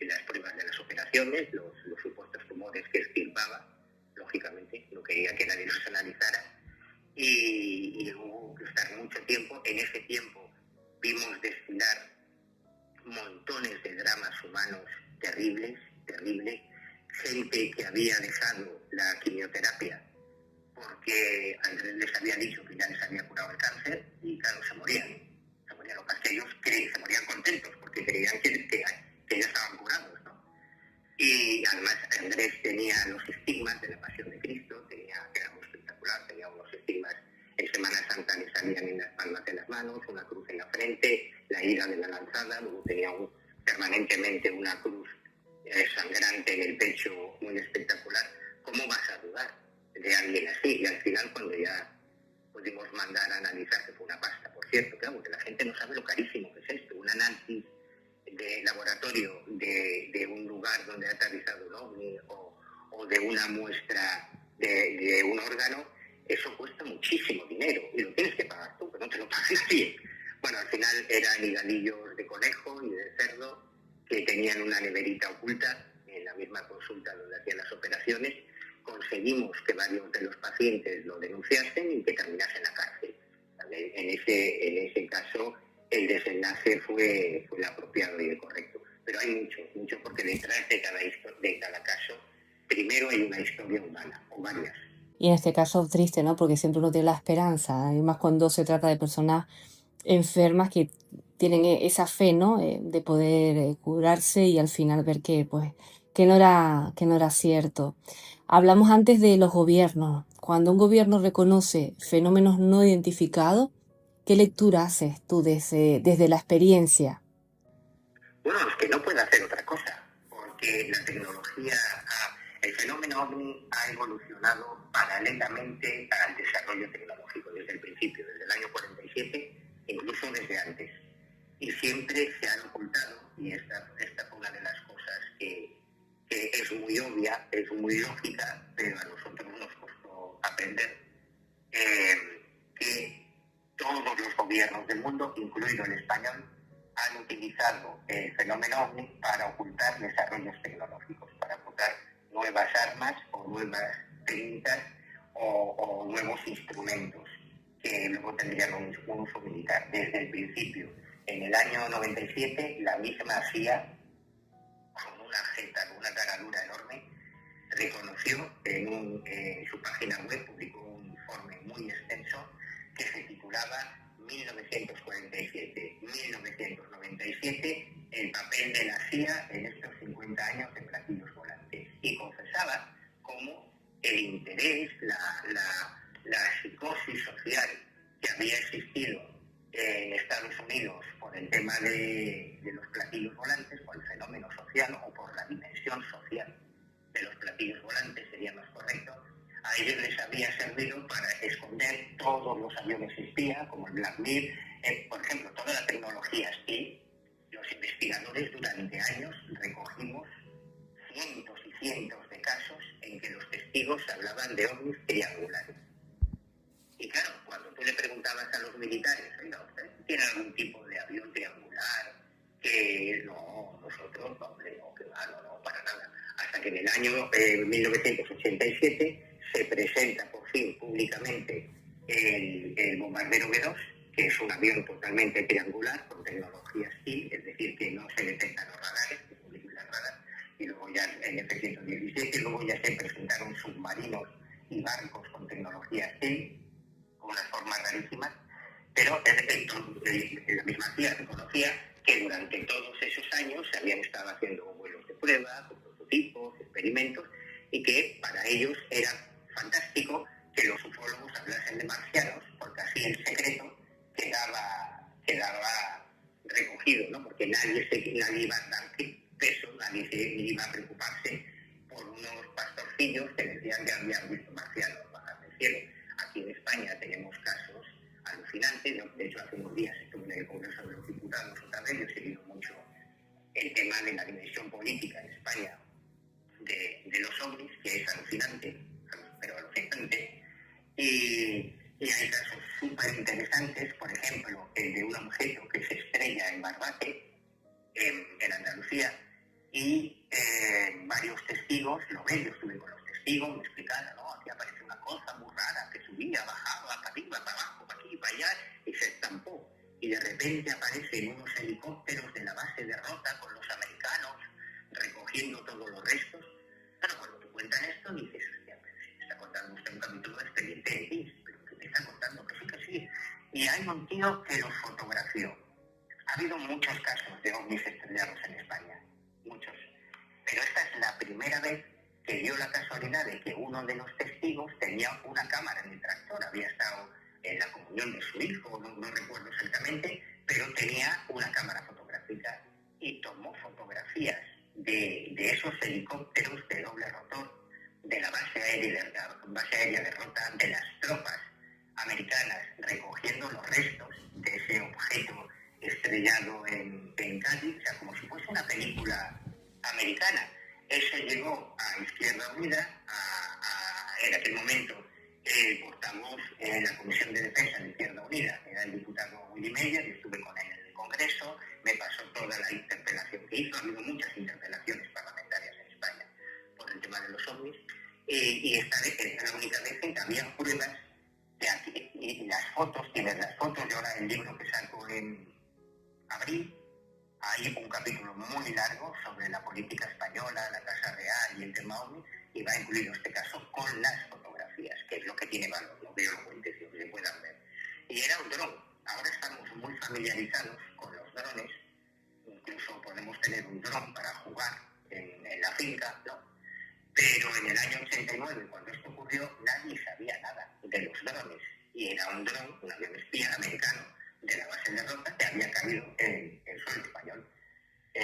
las pruebas de las operaciones, los supuestos tumores que extirpaba, lógicamente, no quería que nadie los analizara, y hubo que estar mucho tiempo. En ese tiempo vimos desfilar montones de dramas humanos terribles, gente que había dejado la quimioterapia porque Andrés les había dicho que ya les había curado el cáncer, y claro, se morían. Lo que ellos se morían contentos porque creían que ya estaban curados, ¿no? Y además Andrés tenía los estigmas de la Pasión de Cristo, que era muy espectacular, tenía unos estigmas, en Semana Santa le salían en las palmas de las manos, una cruz en la frente, la herida de la lanzada, luego tenía permanentemente una cruz sangrante en el pecho, muy espectacular. ¿Cómo vas a dudar de alguien así? Y al final, cuando ya pudimos mandar a analizar, que fue una pasta, por cierto, claro, porque la gente no sabe lo carísimo que es esto, un análisis de laboratorio de un lugar donde ha aterrizado un ovni, o de una muestra de un órgano, eso cuesta muchísimo dinero y lo tienes que pagar tú, pero no te lo pagas nadie. Bueno, al final eran higadillos de conejo y de cerdo que tenían una neverita oculta en la misma consulta donde hacían las operaciones. Conseguimos que varios de los pacientes lo denunciasen y que terminasen en la cárcel. En ese caso, el desenlace fue el apropiado y el correcto. Pero hay mucho, porque detrás de cada caso, primero hay una historia humana, o varias. Y en este caso triste, ¿no? Porque siempre uno tiene la esperanza, además cuando se trata de personas enfermas que tienen esa fe, ¿no? De poder curarse, y al final ver que no era cierto. Hablamos antes de los gobiernos. Cuando un gobierno reconoce fenómenos no identificados, ¿Qué lectura haces tú desde la experiencia? Bueno, es que no puede hacer otra cosa, porque la tecnología, el fenómeno OVNI ha evolucionado paralelamente al desarrollo tecnológico desde el principio, desde el año 47, incluso desde antes. Y siempre se han ocultado, y esta fue una de las cosas que es muy obvia, es muy lógica, pero a nosotros nos costó aprender, que todos los gobiernos del mundo, incluido el español, han utilizado el fenómeno OVNI para ocultar desarrollos tecnológicos, para ocultar nuevas armas o nuevas técnicas o nuevos instrumentos que luego tendrían un uso militar. Desde el principio, en el año 97, la misma CIA, con una jeta, con una caradura enorme, reconoció en su página web, publicó un informe muy extenso que se titulaba 1947-1997, el papel de la CIA en estos 50 años de platillos volantes. Y confesaba cómo el interés, la psicosis social que había existido en Estados Unidos por el tema de los platillos volantes, por el fenómeno social o por la dimensión social de los platillos volantes, sería más correcto, a ellos les había servido para esconder todos los aviones espía, como el Black Mir, por ejemplo, toda la tecnología espía. Los investigadores durante años recogimos cientos y cientos de casos en que los testigos hablaban de ovnis triangulares. Y claro, cuando tú le preguntabas a los militares, oiga, ¿usted tiene algún tipo de avión triangular? Que no, nosotros, hombre, no, que va, no, para nada. Hasta que en el año 1987 se presenta por fin públicamente el bombardero B-2, que es un avión totalmente triangular con tecnología STEAM, es decir, que no se detectan los radares, que publican las radares, y luego ya en F-117, luego ya se presentaron submarinos y barcos con tecnología STEAM, con unas formas rarísimas, pero la misma CIA reconocía que durante todos esos años se habían estado haciendo vuelos de prueba, con prototipos, experimentos, y que para ellos era fantástico que los ufólogos hablasen de marcianos, porque así el secreto quedaba recogido, ¿no? Porque nadie iba a dar peso, nadie iba a preocuparse por unos pastorcillos que decían que habían visto marcianos bajar del cielo. Aquí en España tenemos casos alucinantes. Yo, de hecho, hace unos días estuve en el Congreso de los Diputados otra vez, yo he seguido mucho el tema de la dimensión política en España de los ovnis, que es alucinante, pero alucinante. Y hay casos súper interesantes, por ejemplo, el de un objeto que se estrella en Barbate, en Andalucía, y varios testigos lo ven. Yo estuve con los testigos, me explicaron, no, aquí aparece una cosa muy rara que subía, bajaba, para arriba, para abajo, para aquí, para allá, y se estampó. Y de repente aparecen unos helicópteros de la base de Rota con los americanos recogiendo todos los restos. Claro, cuando te cuentan esto dices, hostia, pero si me está contando usted un capítulo de Expediente X, pero que te está contando que sí. Y hay un tío que los fotografió. Ha habido muchos casos de ovnis estrellados en España, muchos. Pero esta es la primera vez que dio la casualidad de que uno de los testigos tenía una cámara en el tractor, había estado en la comunión de su hijo, no recuerdo exactamente, pero tenía una cámara fotográfica y tomó fotografías de esos helicópteros de doble rotor, de la base aérea de Rota, de las tropas americanas recogiendo los restos de ese objeto estrellado en Cádiz, o sea, como si fuese una película americana. Eso llegó a Izquierda Unida, en aquel momento el portavoz en la Comisión de Defensa de Izquierda Unida era el diputado Willy Meyer, y estuve con él en el Congreso, me pasó toda la interpelación que hizo. Ha habido muchas interpelaciones parlamentarias en España por el tema de los ovnis, y esta vez era la única vez en que había pruebas de aquí, y las fotos, tienes las fotos, y ahora el libro que saco en abril, hay un capítulo muy largo sobre la política española, la Casa Real y el tema OVNI, y va incluido este caso con las fotografías, que es lo que tiene valor, lo veo lo que se puedan ver. Y era un dron. Ahora estamos muy familiarizados con los drones, incluso podemos tener un dron para jugar en la finca, ¿no? Pero en el año 89, cuando esto ocurrió, nadie sabía nada de los drones. y era un dron, un avión espía americano de la base de Rota que había caído en el suelo español,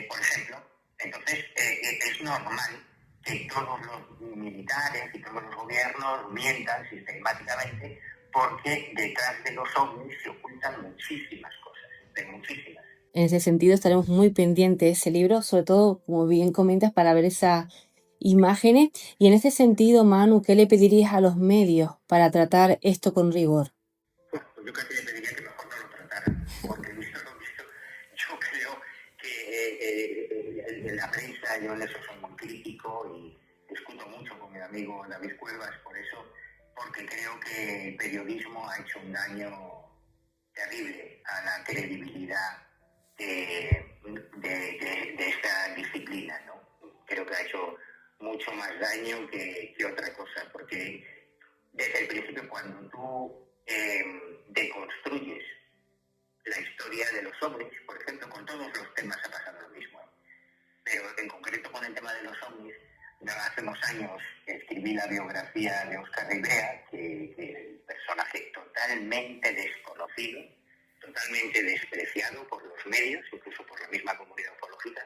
por ejemplo. Entonces, es normal que todos los militares y todos los gobiernos mientan sistemáticamente, porque detrás de los ovnis se ocultan muchísimas cosas, pero muchísimas. En ese sentido estaremos muy pendientes de ese libro, sobre todo, como bien comentas, para ver esas imágenes. Y en ese sentido, Manu, ¿qué le pedirías a los medios para tratar esto con rigor? Pues yo casi le pediría que mejor no lo trataran, porque visto lo visto, yo creo que en la prensa, yo en eso soy muy crítico y discuto mucho con mi amigo David Cuevas por eso, porque creo que el periodismo ha hecho un daño terrible a la credibilidad de esta disciplina, ¿no? Creo que ha hecho mucho más daño que otra cosa, porque desde el principio, cuando tú deconstruyes la historia de los ovnis, por ejemplo, con todos los temas ha pasado lo mismo, pero en concreto con el tema de los ovnis, hace unos años escribí la biografía de Óscar Ribrea, que es un personaje totalmente desconocido, totalmente despreciado por los medios, incluso por la misma comunidad ufológica,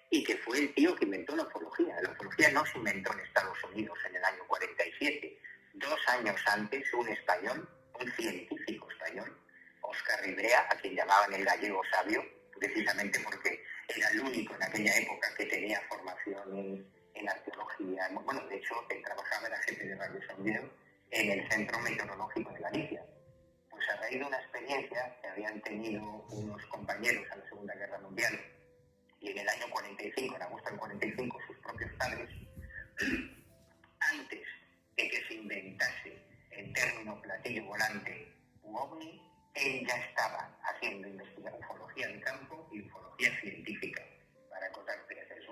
y que fue el tío que inventó la ufología. La ufología no se inventó en Estados Unidos en el año 47. 2 años antes, un español, un científico español, Óscar Ribrea, a quien llamaban el gallego sabio, precisamente porque era el único en aquella época que tenía formación en arqueología. Bueno, de hecho, él trabajaba, era jefe de Radio Sondeo en el Centro Meteorológico de Galicia. Pues a raíz de una experiencia que habían tenido unos compañeros en la Segunda Guerra Mundial, y en el año 45, en agosto del 45, sus propios padres, antes de que se inventase el término platillo volante u ovni, él ya estaba haciendo ufología de campo y ufología científica, para contar es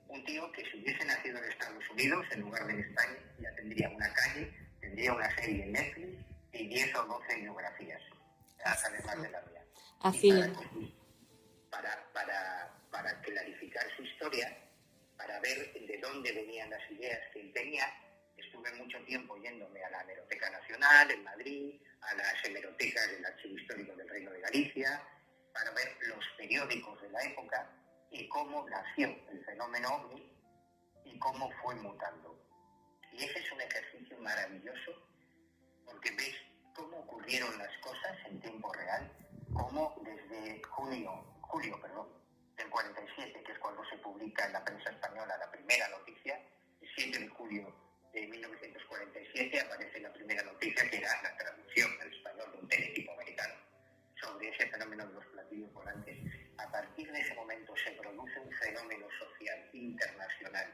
un tío que, si hubiese nacido en Estados Unidos en lugar de en España, ya tendría una calle, tendría una serie en Netflix y 10 o 12 biografías, además de la mía. Así es. Para clarificar su historia, para ver de dónde venían las ideas que él tenía, estuve mucho tiempo yéndome a la Hemeroteca Nacional en Madrid, a las hemerotecas del Archivo Histórico del Reino de Galicia, para ver los periódicos de la época y cómo nació el fenómeno ovni y cómo fue mutando. Y ese es un ejercicio maravilloso, porque ves cómo ocurrieron las cosas en tiempo real, cómo desde julio del 47, que es cuando se publica en la prensa española la primera noticia, el 7 de julio de 1947 aparece la primera noticia, que era la traducción al español de un teletipo americano sobre ese fenómeno de los platillos volantes. A partir de ese momento se produce un fenómeno social internacional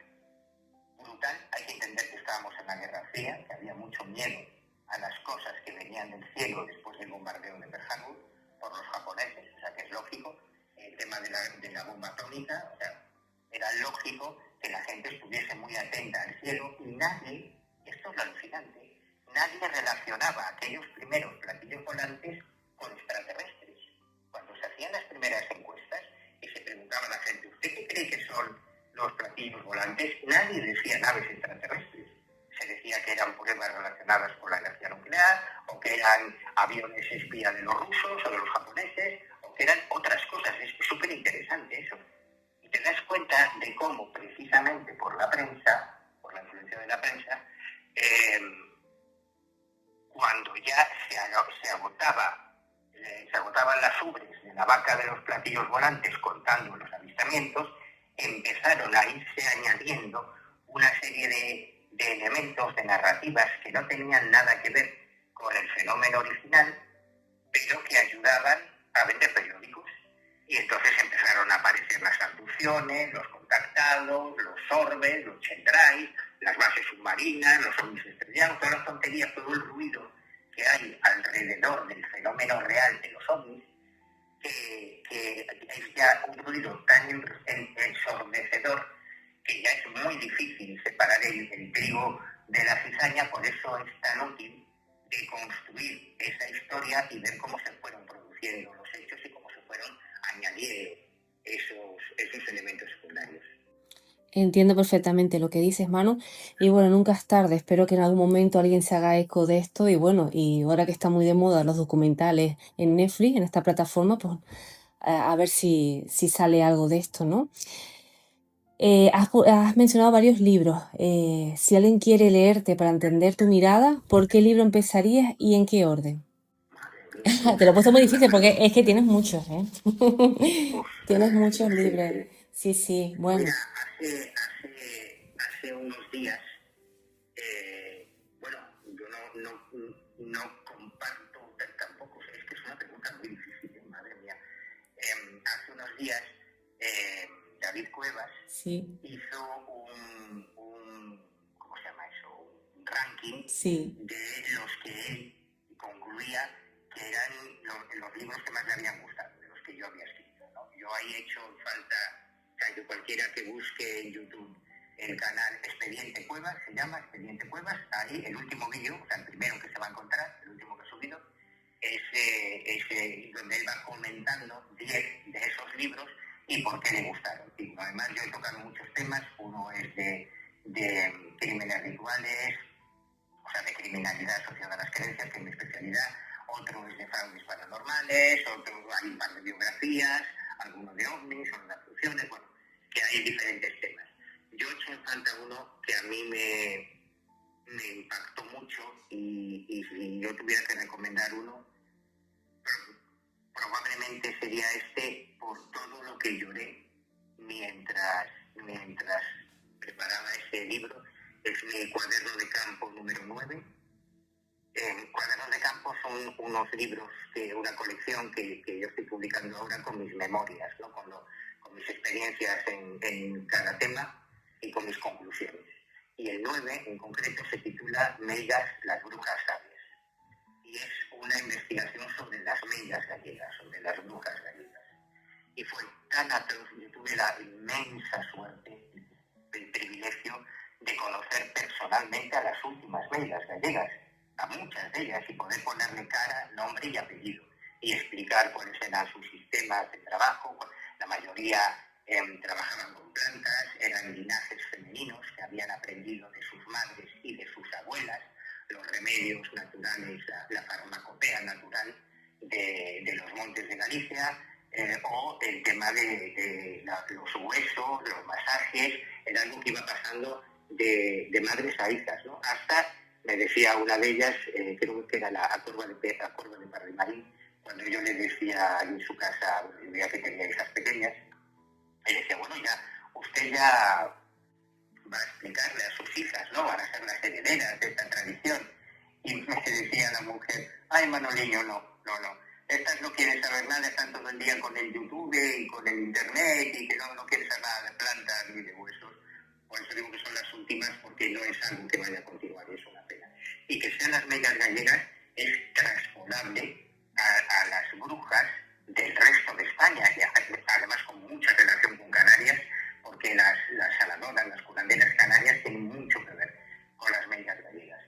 brutal. Hay que entender que estábamos en la Guerra Fría, que había mucho miedo a las cosas que venían del cielo después del bombardeo de Pearl Harbor por los japoneses, o sea que es lógico. El tema de la bomba atómica, o sea, era lógico que la gente estuviese muy atenta al cielo, y nadie, esto es lo alucinante, nadie relacionaba aquellos primeros platillos volantes con extraterrestres. Cuando se hacían las primeras encuestas y se preguntaba a la gente, ¿usted qué cree que son los platillos volantes? Nadie decía naves extraterrestres. Se decía que eran pruebas relacionadas con la energía nuclear, o que eran aviones espía de los rusos o de los japoneses, o que eran otras cosas. Es súper interesante eso. Y te das cuenta de cómo, precisamente por la prensa, por la influencia de la prensa, cuando ya se agotaban las ubres de la vaca de los platillos volantes contando los avistamientos, empezaron a irse añadiendo una serie de elementos, de narrativas que no tenían nada que ver con el fenómeno original, pero que ayudaban a vender periódicos. Y entonces empezaron a aparecer las abducciones, los contactados, los orbes, los chendrais, las bases submarinas, los ovnis estrellados, todas las tonterías, todo el ruido que hay alrededor del fenómeno real de los ovnis, que es ya un ruido tan ensordecedor que ya es muy difícil separar el trigo de la cizaña. Por eso es tan útil de construir esa historia y ver cómo se fueron produciendo los hechos y cómo se fueron añadiendo esos elementos secundarios. Entiendo perfectamente lo que dices, Manu. Y bueno, nunca es tarde. Espero que en algún momento alguien se haga eco de esto. Y bueno, y ahora que está muy de moda los documentales en Netflix, en esta plataforma, pues a ver si sale algo de esto, ¿no? Has mencionado varios libros. Si alguien quiere leerte para entender tu mirada, ¿por qué libro empezarías y en qué orden? Te lo he puesto muy difícil porque es que tienes muchos, ¿eh? Uf, Tienes muchos sí, libros. sí. Sí, sí, bueno. Mira, hace unos días, bueno, yo no comparto tampoco, es que es una pregunta muy difícil, madre mía. Hace unos días, David Cuevas Sí, hizo ¿cómo se llama eso? Un ranking sí. de los que él concluía que eran los libros que más le habían gustado, de los que yo había escrito, ¿no? Yo ahí he hecho falta, o sea, que cualquiera que busque en YouTube el canal Expediente Cuevas, se llama Expediente Cuevas, ahí el último vídeo, o sea, el primero que se va a encontrar, el último que he subido, es donde él va comentando 10 de esos libros y por qué le gustaron. Y además yo he tocado muchos temas, uno es de crímenes rituales, o sea, de criminalidad asociada a las creencias, que es mi especialidad, otro es de fraudes paranormales, otro hay un par de biografías, algunos de ovnis, o de abducciones, bueno, que hay diferentes temas. Yo he hecho en falta uno que a mí me impactó mucho y si yo tuviera que recomendar uno, probablemente sería este por todo lo que lloré mientras preparaba ese libro. Es mi cuaderno de campo número 9. Cuadernos de campo son unos libros, una colección que yo estoy publicando ahora con mis memorias, ¿no? con mis experiencias en cada tema y con mis conclusiones. Y el 9 en concreto se titula Meigas, las brujas sabias. Y es una investigación sobre las meigas gallegas, sobre las brujas gallegas. Y fue tan atroz, yo tuve la inmensa suerte, el privilegio de conocer personalmente a las últimas meigas gallegas, a muchas de ellas, y poder ponerle cara, nombre y apellido, y explicar cuáles eran sus sistemas de trabajo. La mayoría trabajaban con plantas, eran linajes femeninos que habían aprendido de sus madres y de sus abuelas los remedios naturales, la farmacopea natural de los montes de Galicia, o el tema de los huesos, los masajes, era algo que iba pasando de madres a hijas, ¿no? Hasta, me decía una de ellas, creo que era la Acorba de Pardimarín, cuando yo le decía en su casa, el día que tenía hijas pequeñas, ella decía, bueno, ya, usted ya va a explicarle a sus hijas, ¿no? Van a ser las herederas de esta tradición. Y me decía la mujer, ay, Manoliño, no. Estas no quieren saber nada, están todo el día con el YouTube y con el Internet y que no quieren saber nada de plantas ni de huesos. Por eso digo que son las últimas, porque no es algo que vaya a continuar, y es una pena. Y que sean las meigas gallegas es transpolable a las brujas del resto de España, y además con mucha relación con Canarias, porque las saladoras, las curanderas canarias tienen mucho que ver con las meigas gallegas.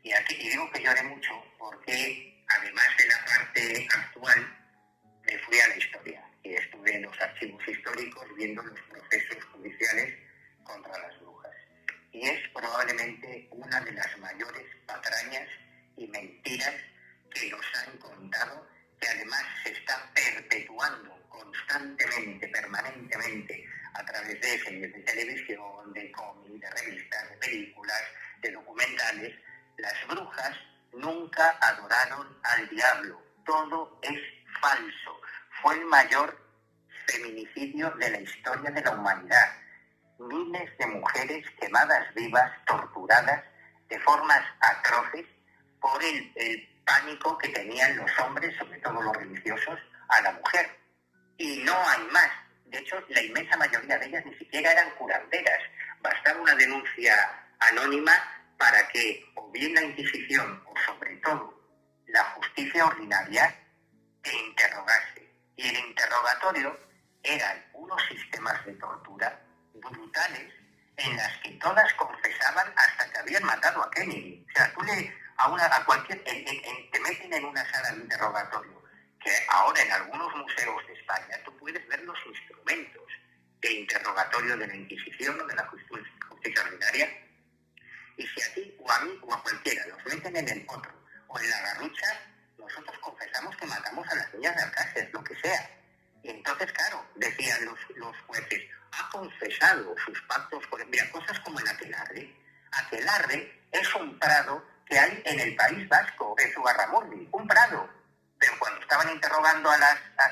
Y digo que lloré mucho porque, además de la parte actual, me fui a la historia y estuve en los archivos históricos viendo los procesos judiciales contra las brujas. Y es probablemente una de las mayores patrañas y mentiras que nos han contado, que además se está perpetuando constantemente, permanentemente, a través de series de televisión, de cómics, de revistas, de películas, de documentales. Las brujas nunca adoraron al diablo. Todo es falso. Fue el mayor feminicidio de la historia de la humanidad. Miles de mujeres quemadas vivas, torturadas de formas atroces por el pánico que tenían los hombres, sobre todo los religiosos, a la mujer. Y no hay más. De hecho, la inmensa mayoría de ellas ni siquiera eran curanderas. Bastaba una denuncia anónima para que o bien la Inquisición o sobre todo la justicia ordinaria te interrogase. Y el interrogatorio eran unos sistemas de tortura brutales en las que todas confesaban hasta que habían matado a Kennedy. O sea, tú a cualquier... te meten en una sala de interrogatorio que ahora en algunos museos de España tú puedes ver los instrumentos de interrogatorio de la Inquisición o de la justicia ordinaria. Y si a ti o a mí o a cualquiera nos meten en el potro o en la garrucha, nosotros confesamos que matamos a las niñas de Alcácer, lo que sea. Y entonces, claro, decían los jueces, ha confesado sus pactos con... Mira, cosas como el aquelarre. Aquelarre es un prado que hay en el País Vasco, en Zugarramurdi, un prado. Pero cuando estaban interrogando a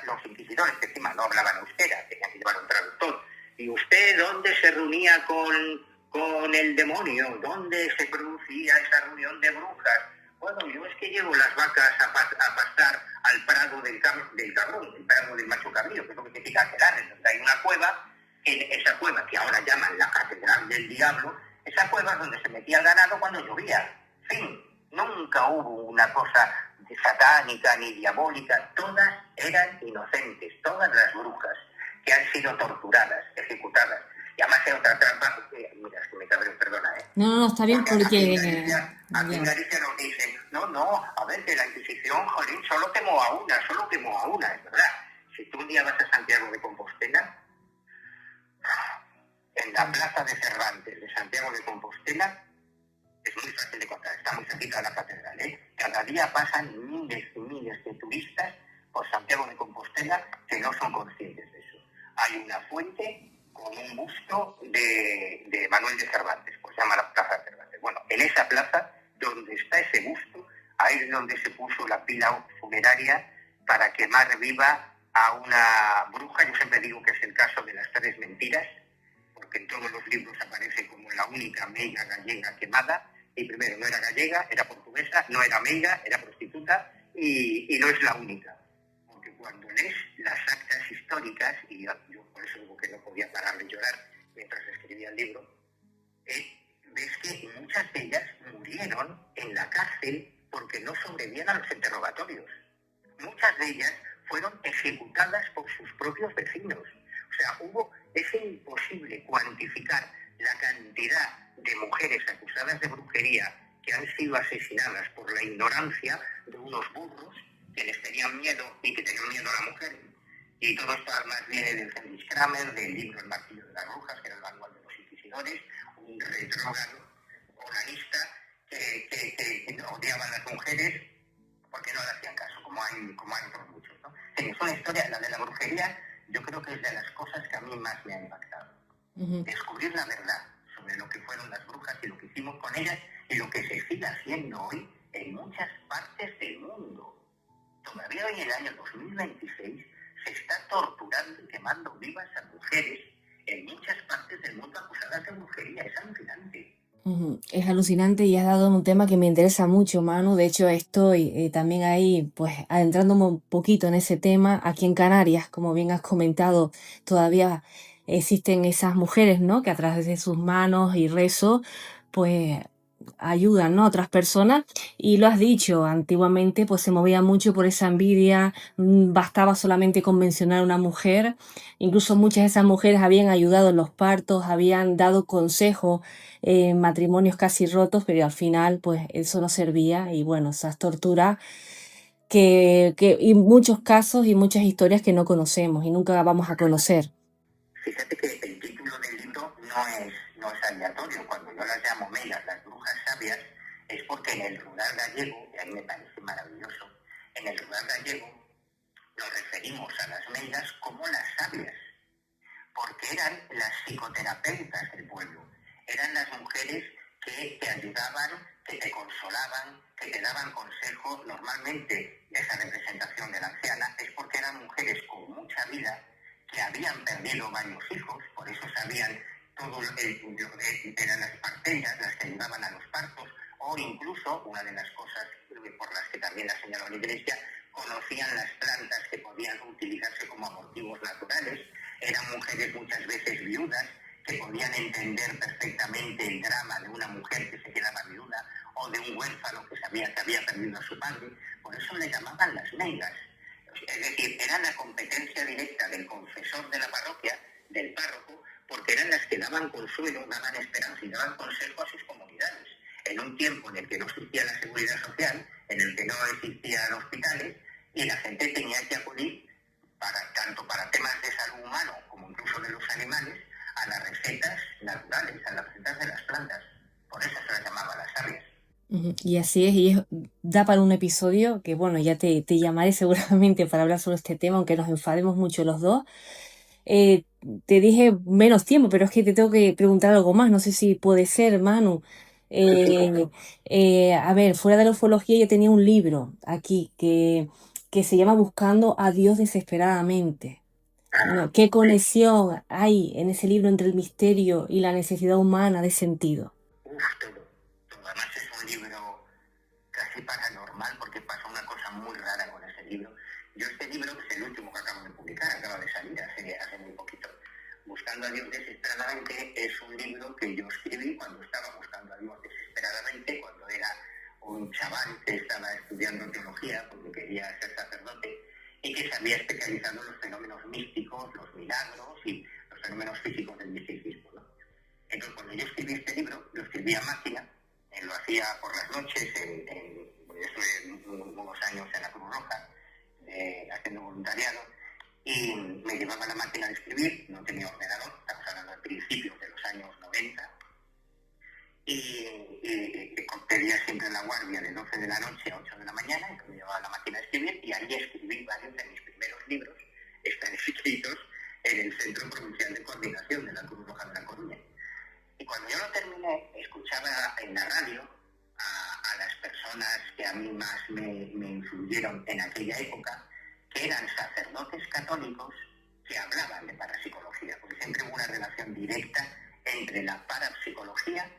los inquisidores, que encima no hablaban euskera, tenían que llevar un traductor, ¿y usted dónde se reunía con el demonio? ¿Dónde se producía esa reunión de brujas? Bueno, yo es que llevo las vacas a pastar al prado del cabrón, el prado del macho cabrío, que es lo que significa aquelarre, donde hay una cueva, en esa cueva que ahora llaman la Catedral del Diablo, esa cueva es donde se metía el ganado cuando llovía. Fin, nunca hubo una cosa satánica ni diabólica, todas eran inocentes, todas las brujas que han sido torturadas, ejecutadas. Y además hay otra trampa, mira, es que me cabreo, perdona, ¿eh? No, está bien porque... Aquí en Galicia nos dicen, no, a ver, que la Inquisición, jolín, solo quemó a una, es verdad. Si tú un día vas a Santiago de Compostela, en la plaza de Cervantes de Santiago de Compostela, es muy fácil de contar, está muy cerquita de la catedral, ¿eh? Cada día pasan miles y miles de turistas por Santiago de Compostela que no son conscientes de eso. Hay una fuente con un busto de Manuel de Cervantes, pues se llama la Plaza de Cervantes. Bueno, en esa plaza, donde está ese busto, ahí es donde se puso la pila funeraria para quemar viva a una bruja. Yo siempre digo que es el caso de las 3 mentiras, porque en todos los libros aparece como la única meiga gallega quemada, y primero no era gallega, era portuguesa, no era meiga, era prostituta, y no es la única. Porque cuando lees las actas históricas, y yo por eso digo que no podía parar de llorar mientras escribía el libro, ves que muchas de ellas murieron en la cárcel porque no sobrevivían a los interrogatorios. Muchas de ellas fueron ejecutadas por sus propios vecinos. O sea, es imposible cuantificar la cantidad de mujeres acusadas de brujería que han sido asesinadas por la ignorancia de unos burros que les tenían miedo y que tenían miedo a la mujer. Y todo esto además viene del Heinrich Kramer, del libro El martillo de las brujas, que era el manual de los inquisidores, un retrógrado onanista que odiaba a las mujeres porque no le hacían caso, como hay otros muchos, ¿no? Es una historia, la de la brujería, yo creo que es de las cosas que a mí más me ha impactado. Descubrir la verdad sobre lo que fueron las brujas y lo que hicimos con ellas y lo que se sigue haciendo hoy en muchas partes del mundo. Todavía hoy en el año 2026 se está torturando y quemando vivas a mujeres en muchas partes del mundo acusadas de brujería. Es alucinante. Es alucinante y has dado un tema que me interesa mucho, Manu. De hecho, estoy también ahí, pues, adentrándome un poquito en ese tema. Aquí en Canarias, como bien has comentado, todavía existen esas mujeres, ¿no? Que a través de sus manos y rezo, pues, ayudan, ¿no? A otras personas. Y lo has dicho, antiguamente, pues, se movía mucho por esa envidia. Bastaba solamente con mencionar a una mujer. Incluso muchas de esas mujeres habían ayudado en los partos, habían dado consejos en matrimonios casi rotos, pero al final, pues, eso no servía. Y bueno, esas torturas y muchos casos y muchas historias que no conocemos y nunca vamos a conocer. Fíjate que el título del libro no es aleatorio. Cuando yo las llamo meigas, las brujas sabias, es porque en el rural gallego, y a mí me parece maravilloso, en el rural gallego nos referimos a las meigas como las sabias, porque eran las psicoterapeutas del pueblo, eran las mujeres que te ayudaban, que te consolaban, que te daban consejos. Normalmente esa representación de la anciana es porque eran mujeres con mucha vida, que habían perdido varios hijos, por eso sabían todo eran las parteras las que ayudaban a los partos, o incluso, una de las cosas por las que también la señaló la Iglesia, conocían las plantas que podían utilizarse como abortivos naturales. Eran mujeres muchas veces viudas, que podían entender perfectamente el drama de una mujer que se quedaba viuda, o de un huérfano que sabía que había perdido a su padre. Por eso le llamaban las meigas. Es decir, era la competencia directa del confesor de la parroquia, del párroco, porque eran las que daban consuelo, daban esperanza y daban consejo a sus comunidades. En un tiempo en el que no existía la seguridad social, en el que no existían hospitales, y la gente tenía que acudir tanto para temas de salud humano como incluso de los animales, a las recetas naturales, a las recetas de las plantas. Por eso se las llamaba las sabias. Y así es, da para un episodio que, bueno, ya te llamaré seguramente para hablar sobre este tema, aunque nos enfademos mucho los dos. Te dije menos tiempo, pero es que te tengo que preguntar algo más, no sé si puede ser, Manu. A ver, fuera de la ufología yo tenía un libro aquí que se llama Buscando a Dios desesperadamente. Bueno, ¿qué conexión hay en ese libro entre el misterio y la necesidad humana de sentido? Todo. Además es un libro casi paranormal porque pasó una cosa muy rara con ese libro. Yo este libro es el último que acabo de publicar, acaba de salir hace muy poquito. Buscando a Dios desesperadamente es un libro que yo escribí cuando estaba buscando a Dios desesperadamente, cuando era un chaval que estaba estudiando teología porque quería ser sacerdote y que se había especializado en los fenómenos místicos, los milagros y los fenómenos físicos del misticismo, ¿no? Entonces, cuando yo escribí este libro, lo escribí a máquina, lo hacía por las noches, yo estuve unos años en la Cruz Roja, haciendo voluntariado, y me llevaba la máquina de escribir, no tenía ordenador, estamos hablando de principios de los años 90, y pedía siempre la guardia de 12 de la noche a 8 de la mañana, y me llevaba la máquina de escribir, y ahí escribí varios de mis primeros libros, están escritos en el Centro Provincial de Coordinación de la Cruz Roja de La Coruña. Y cuando yo lo terminé, escuchaba en la radio a las personas que a mí más me influyeron en aquella época, que eran sacerdotes católicos que hablaban de parapsicología, porque siempre hubo una relación directa entre la parapsicología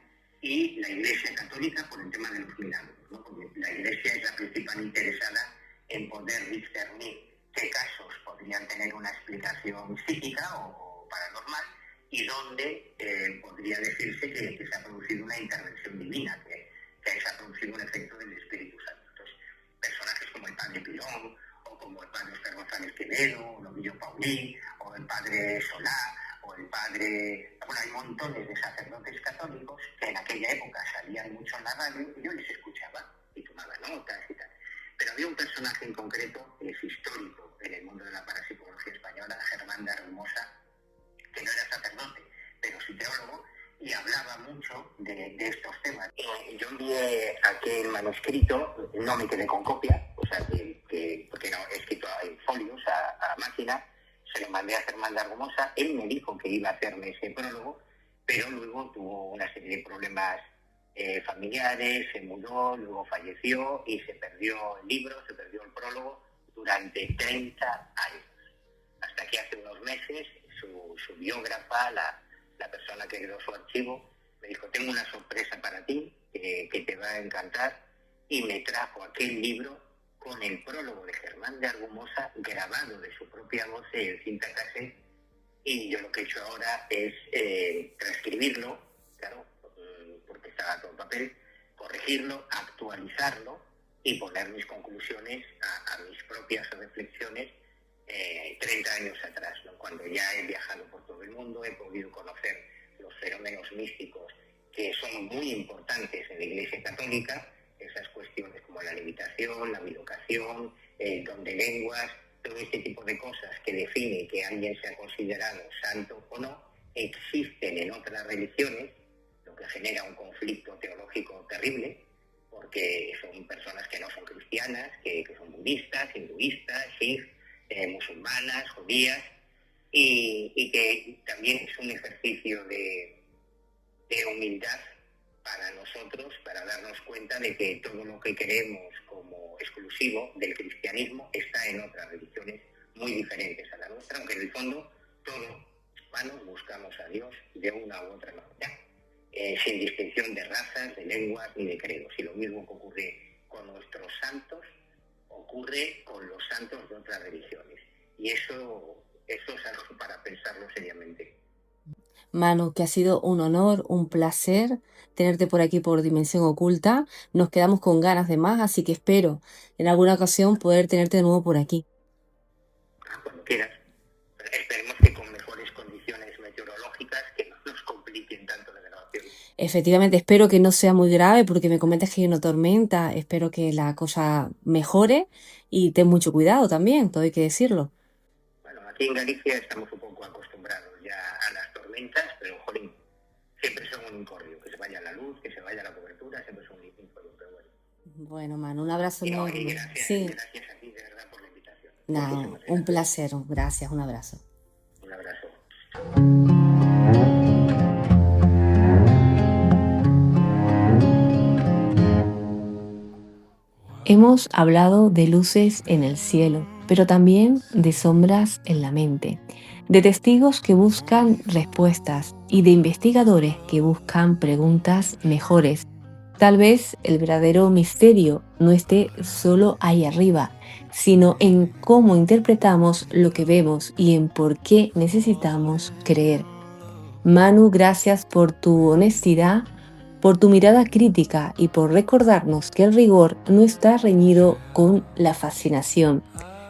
y la Iglesia Católica por el tema de los milagros, ¿no? Porque la Iglesia es la principal interesada en poder discernir qué casos podrían tener una explicación psíquica o paranormal y dónde podría decirse que se ha producido una intervención divina, que se ha producido un efecto del Espíritu Santo. Entonces, personajes como el Padre Pilón, o como el Padre Oscar González Quevedo, o Novillo Paulí, o el Padre Solá, o el Padre... Bueno, hay montones de sacerdotes católicos que en aquella época salían mucho en la radio y yo les escuchaba y tomaba notas y tal. Pero había un personaje en concreto, que es histórico en el mundo de la parapsicología española, Germán de Argumosa, que no era sacerdote, pero sí teólogo, y hablaba mucho de estos temas. Yo envié aquel manuscrito, no me quedé con copia, o sea, porque no, he escrito en folios a máquina, se lo mandé a Germán de Argumosa, él me dijo que iba a hacerme ese prólogo, pero luego tuvo una serie de problemas familiares, se mudó, luego falleció y se perdió el libro, se perdió el prólogo durante 30 años. Hasta que hace unos meses su biógrafa, la persona que heredó su archivo, me dijo, tengo una sorpresa para ti, que te va a encantar, y me trajo aquel libro con el prólogo de Germán de Argumosa grabado de su propia voz en cinta cassette, y yo lo que he hecho ahora es transcribirlo, claro, porque estaba todo en papel, corregirlo, actualizarlo y poner mis conclusiones a mis propias reflexiones 30 años atrás, ¿no? Cuando ya he viajado por todo el mundo, he podido conocer los fenómenos místicos que son muy importantes en la Iglesia Católica, esas cuestiones como la levitación, la bilocación, el don de lenguas, todo este tipo de cosas que definen que alguien sea considerado santo o no, existen en otras religiones, lo que genera un conflicto teológico terrible, porque son personas que no son cristianas, que son budistas, hinduistas, sikh, musulmanas, judías, y que también es un ejercicio de humildad para nosotros, para darnos cuenta de que todo lo que queremos como exclusivo del cristianismo está en otras religiones muy diferentes a la nuestra, aunque en el fondo todos humanos buscamos a Dios de una u otra manera, sin distinción de razas, de lenguas ni de credos. Y lo mismo que ocurre con nuestros santos, ocurre con los santos de otras religiones. Y eso es algo para pensarlo seriamente. Manu, que ha sido un honor, un placer tenerte por aquí por Dimensión Oculta. Nos quedamos con ganas de más, así que espero en alguna ocasión poder tenerte de nuevo por aquí. Cuando quieras. Esperemos que con mejores condiciones meteorológicas que no nos compliquen tanto la grabación. Efectivamente, espero que no sea muy grave porque me comentas que hay una tormenta. Espero que la cosa mejore y ten mucho cuidado también, todo hay que decirlo. Bueno, aquí en Galicia estamos un poco acostumbrados ya a las tormentas, pero jolín, siempre son un incordio, que se vaya la luz, que se vaya la cobertura, siempre son un incordio, pero bueno. Bueno, Manu, un abrazo Y no, y enorme. gracias, Sí, gracias a ti de verdad por la invitación. nada, Muchísimas un gracias. placer. Gracias, un abrazo. Un abrazo. Hemos hablado de luces en el cielo, pero también de sombras en la mente, de testigos que buscan respuestas y de investigadores que buscan preguntas mejores. Tal vez el verdadero misterio no esté solo ahí arriba, sino en cómo interpretamos lo que vemos y en por qué necesitamos creer. Manu, gracias por tu honestidad, por tu mirada crítica y por recordarnos que el rigor no está reñido con la fascinación,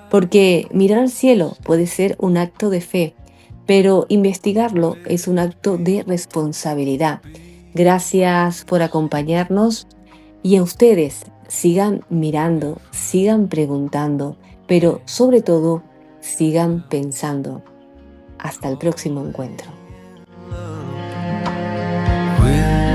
porque mirar al cielo puede ser un acto de fe, pero investigarlo es un acto de responsabilidad. Gracias por acompañarnos y a ustedes sigan mirando, sigan preguntando, pero sobre todo sigan pensando. Hasta el próximo encuentro. With